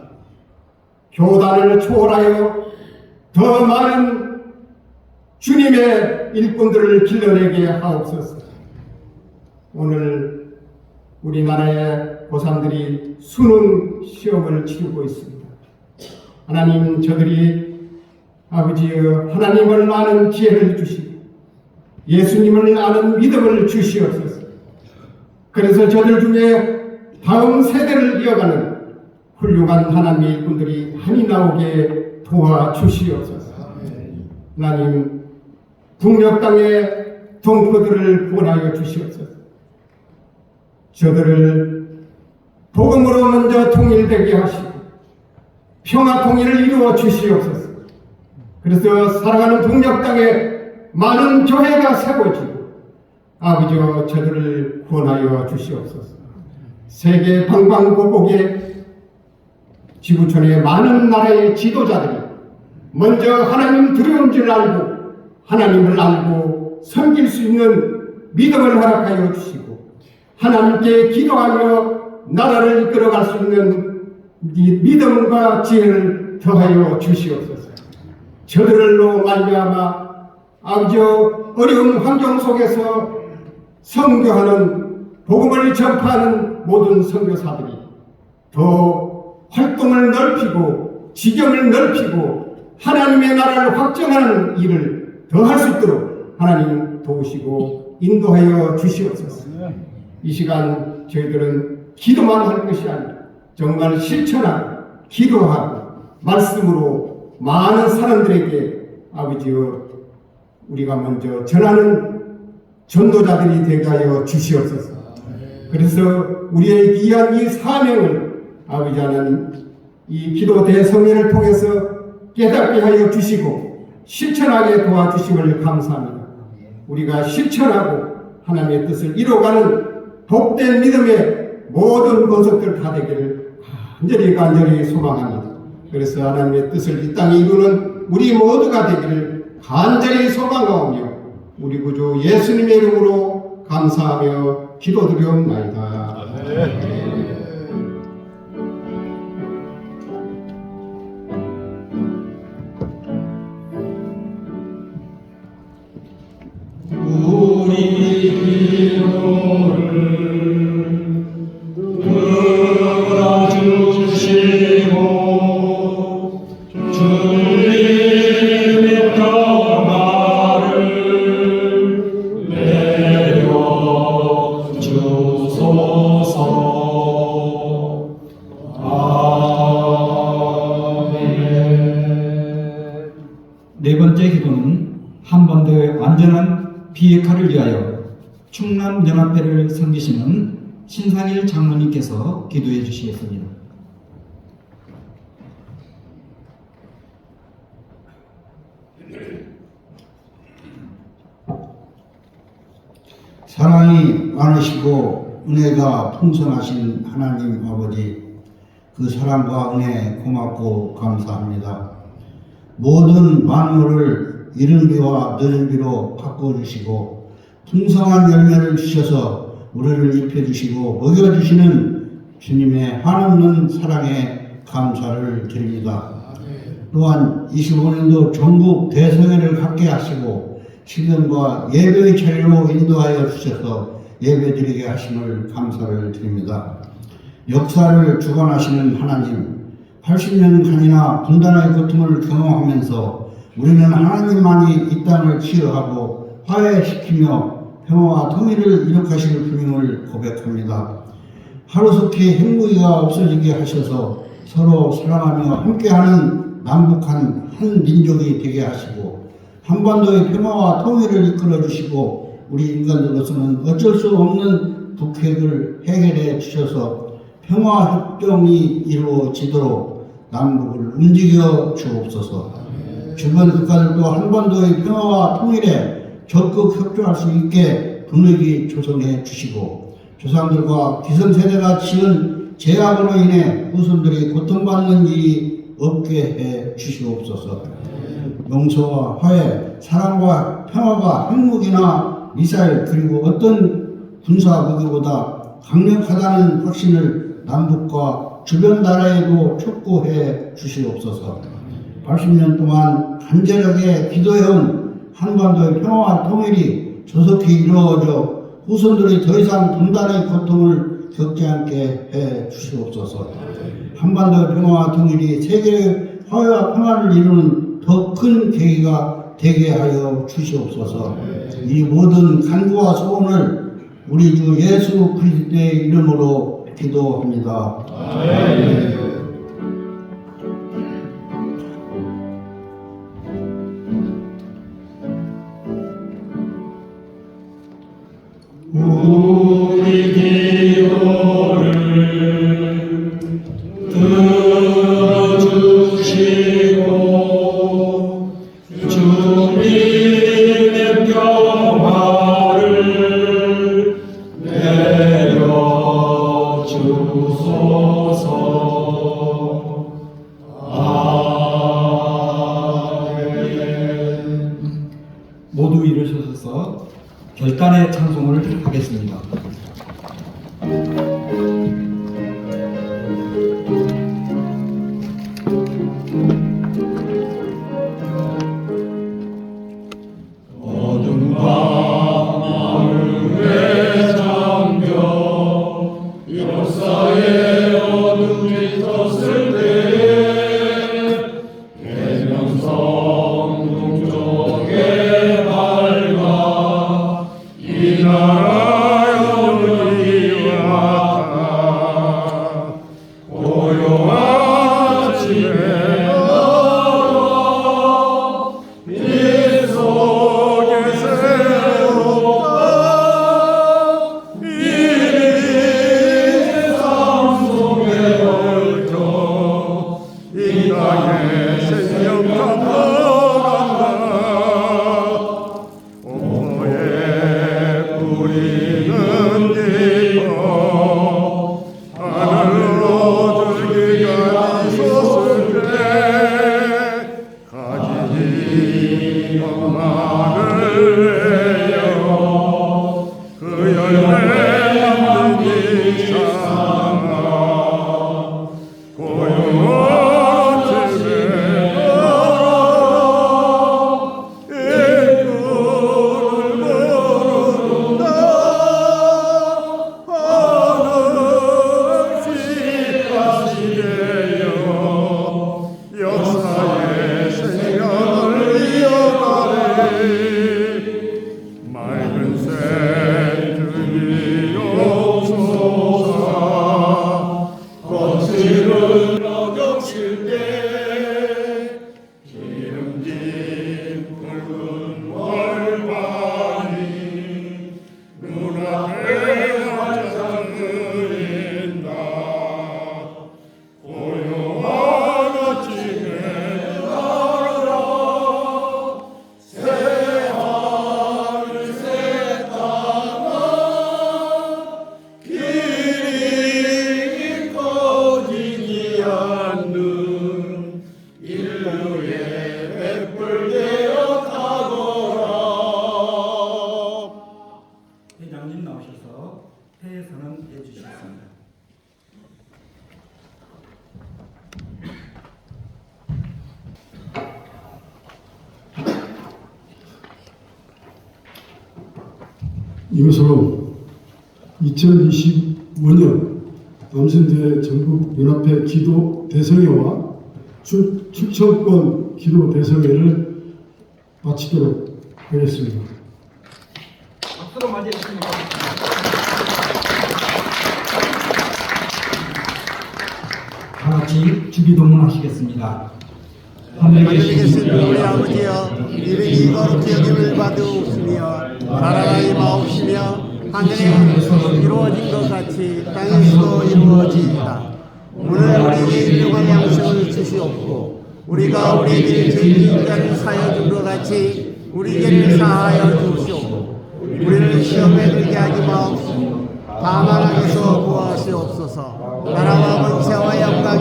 교단을 초월하여 더 많은 주님의 일꾼들을 길러내게 하옵소서. 오늘 우리나라의 고3들이 수능 시험을 치르고 있습니다. 하나님, 저들이 아버지여 하나님을 아는 기회를 주시고 예수님을 아는 믿음을 주시옵소서. 그래서 저들 중에 다음 세대를 이어가는 훌륭한 하나님의 일꾼들이 많이 나오게 도와주시옵소서. 하나님, 북녘 땅의 동포들을 구원하여 주시옵소서. 저들을 복음으로 먼저 통일되게 하시고 평화 통일을 이루어 주시옵소서. 그래서 사랑하는 북녘 땅에 많은 교회가 세워지고 아버지여 저들을 구원하여 주시옵소서. 세계 방방곡곡에 지구촌의 많은 나라의 지도자들이 먼저 하나님 두려운 줄 알고 하나님을 알고 섬길 수 있는 믿음을 허락하여 주시고 하나님께 기도하며 나라를 이끌어갈 수 있는 믿음과 지혜를 더하여 주시옵소서. 저들로 말미암아 아버지여 어려운 환경 속에서 선교하는 복음을 전파하는 모든 선교사들이 더 활동을 넓히고 지경을 넓히고 하나님의 나라를 확정하는 일을 더 할 수 있도록 하나님 도우시고 인도하여 주시옵소서. 이 시간 저희들은 기도만 할 것이 아니라 정말 실천하고 기도하고 말씀으로 많은 사람들에게 아버지여 우리가 먼저 전하는 전도자들이 되게 하여 주시옵소서. 그래서 우리의 귀한 이 사명을 아버지 하나님 이 기도 대성회를 통해서 깨닫게 하여 주시고 실천하게 도와주심을 감사합니다. 우리가 실천하고 하나님의 뜻을 이루어가는 복된 믿음의 모든 권속들 다 되기를 간절히 소망합니다. 그래서 하나님의 뜻을 이 땅에 이루는 우리 모두가 되기를 간절히 소망하오며 우리 구주 예수님의 이름으로 감사하며 기도드리옵나이다. 우리 기도를 들어주시고 주님의 평화를 내려주소서. 아멘. 네 번째 기도는 한반도의 완전한 비핵화를 위하여 충남연합회를 섬기시는 신상일 장로님께서 기도해 주시겠습니다. 사랑이 많으시고 은혜가 풍성하신 하나님 아버지, 그 사랑과 은혜 고맙고 감사합니다. 모든 만물을 이른 비와 늦은 비로 바꿔주시고 풍성한 열매를 주셔서 우리를 입혀주시고 먹여주시는 주님의 한없는 사랑에 감사를 드립니다. 또한 25년도 전국 대성회를 갖게 하시고 시간과 예배의 자리로 인도하여 주셔서 예배드리게 하심을 감사를 드립니다. 역사를 주관하시는 하나님, 80년간이나 분단의 고통을 경험하면서 우리는 하나님만이 이 땅을 치유하고 화해시키며 평화와 통일을 이룩하실 분임을 고백합니다. 하루속히 행복이가 없어지게 하셔서 서로 사랑하며 함께하는 남북한 한 민족이 되게 하시고 한반도의 평화와 통일을 이끌어 주시고 우리 인간들로서는 어쩔 수 없는 북핵을 해결해 주셔서 평화협정이 이루어지도록 남북을 움직여 주옵소서. 주변 국가들도 한반도의 평화와 통일에 적극 협조할 수 있게 분위기 조성해 주시고 조상들과 기성세대가 지은 죄악으로 인해 후손들이 고통받는 일이 없게 해 주시옵소서. 용서와 화해, 사랑과 평화가 핵무기나 미사일 그리고 어떤 군사 무기보다 강력하다는 확신을 남북과 주변 나라에도 촉구해 주시옵소서. 80년 동안 간절하게 기도해온 한반도의 평화와 통일이 조속히 이루어져 후손들이 더 이상 분단의 고통을 겪지 않게 해 주시옵소서. 한반도의 평화와 통일이 세계의 화해와 평화를 이루는 더 큰 계기가 되게 하여 주시옵소서. 이 모든 간구와 소원을 우리 주 예수 그리스도의 이름으로 기도합니다. 아멘. 우리 기도를 들어주시고 주님의 평화를 내려주소서. 아멘. 모두 일으셔서 결단의 찬송을 하겠습니다. 어둠 밤하늘에 잠겨 역사의 어둠이 떴을 때 계명성 동쪽에 밝아 이 나라 영원히 왔다. 고요한 아침에 나라 빛 속에 새롭다. 이리 삶 속에 얽혀 이 땅에 생명 타고간다. 공포의 뿌리는 깊어 하늘로 줄기가 솟을 때 가지 엄마를 내어 그 열매 만든 이 사랑아 고요한 집에 걸어 이끌을 모른다. 하늘 빛까지 되어 역사의 생명을 이어가리. 맑은 새들이 옵소서. 거칠은 어경칠 때 기름진 붉은 월반이 눈앞에 활짝 그린다. 고요한 아침에 나라 새 하늘 새 땅아 이것으로 2025년 남신대 전국연합회 기도 대성회와 출천권 기도 대성회를 마치도록 하겠습니다. 박수로 맞이했습니다. 다 같이 주기도문 하시겠습니다. 하늘에 계신 우리 아버지여, 이름이 거룩히 여김을 받으옵시며 나라가 임하옵시며 하늘에서 이루어진 것 같이 땅에서도 이루어지이다. 오늘 우리에게 일용할 양식을 주시옵고 우리가 우리에게 죄진 자를 사하여 준 것 같이 우리 죄를 사하여 주시옵고 우리를 시험에 들게 하지 마옵시고 다만 악에서 구하시옵소서. 나라와 권세와 영광이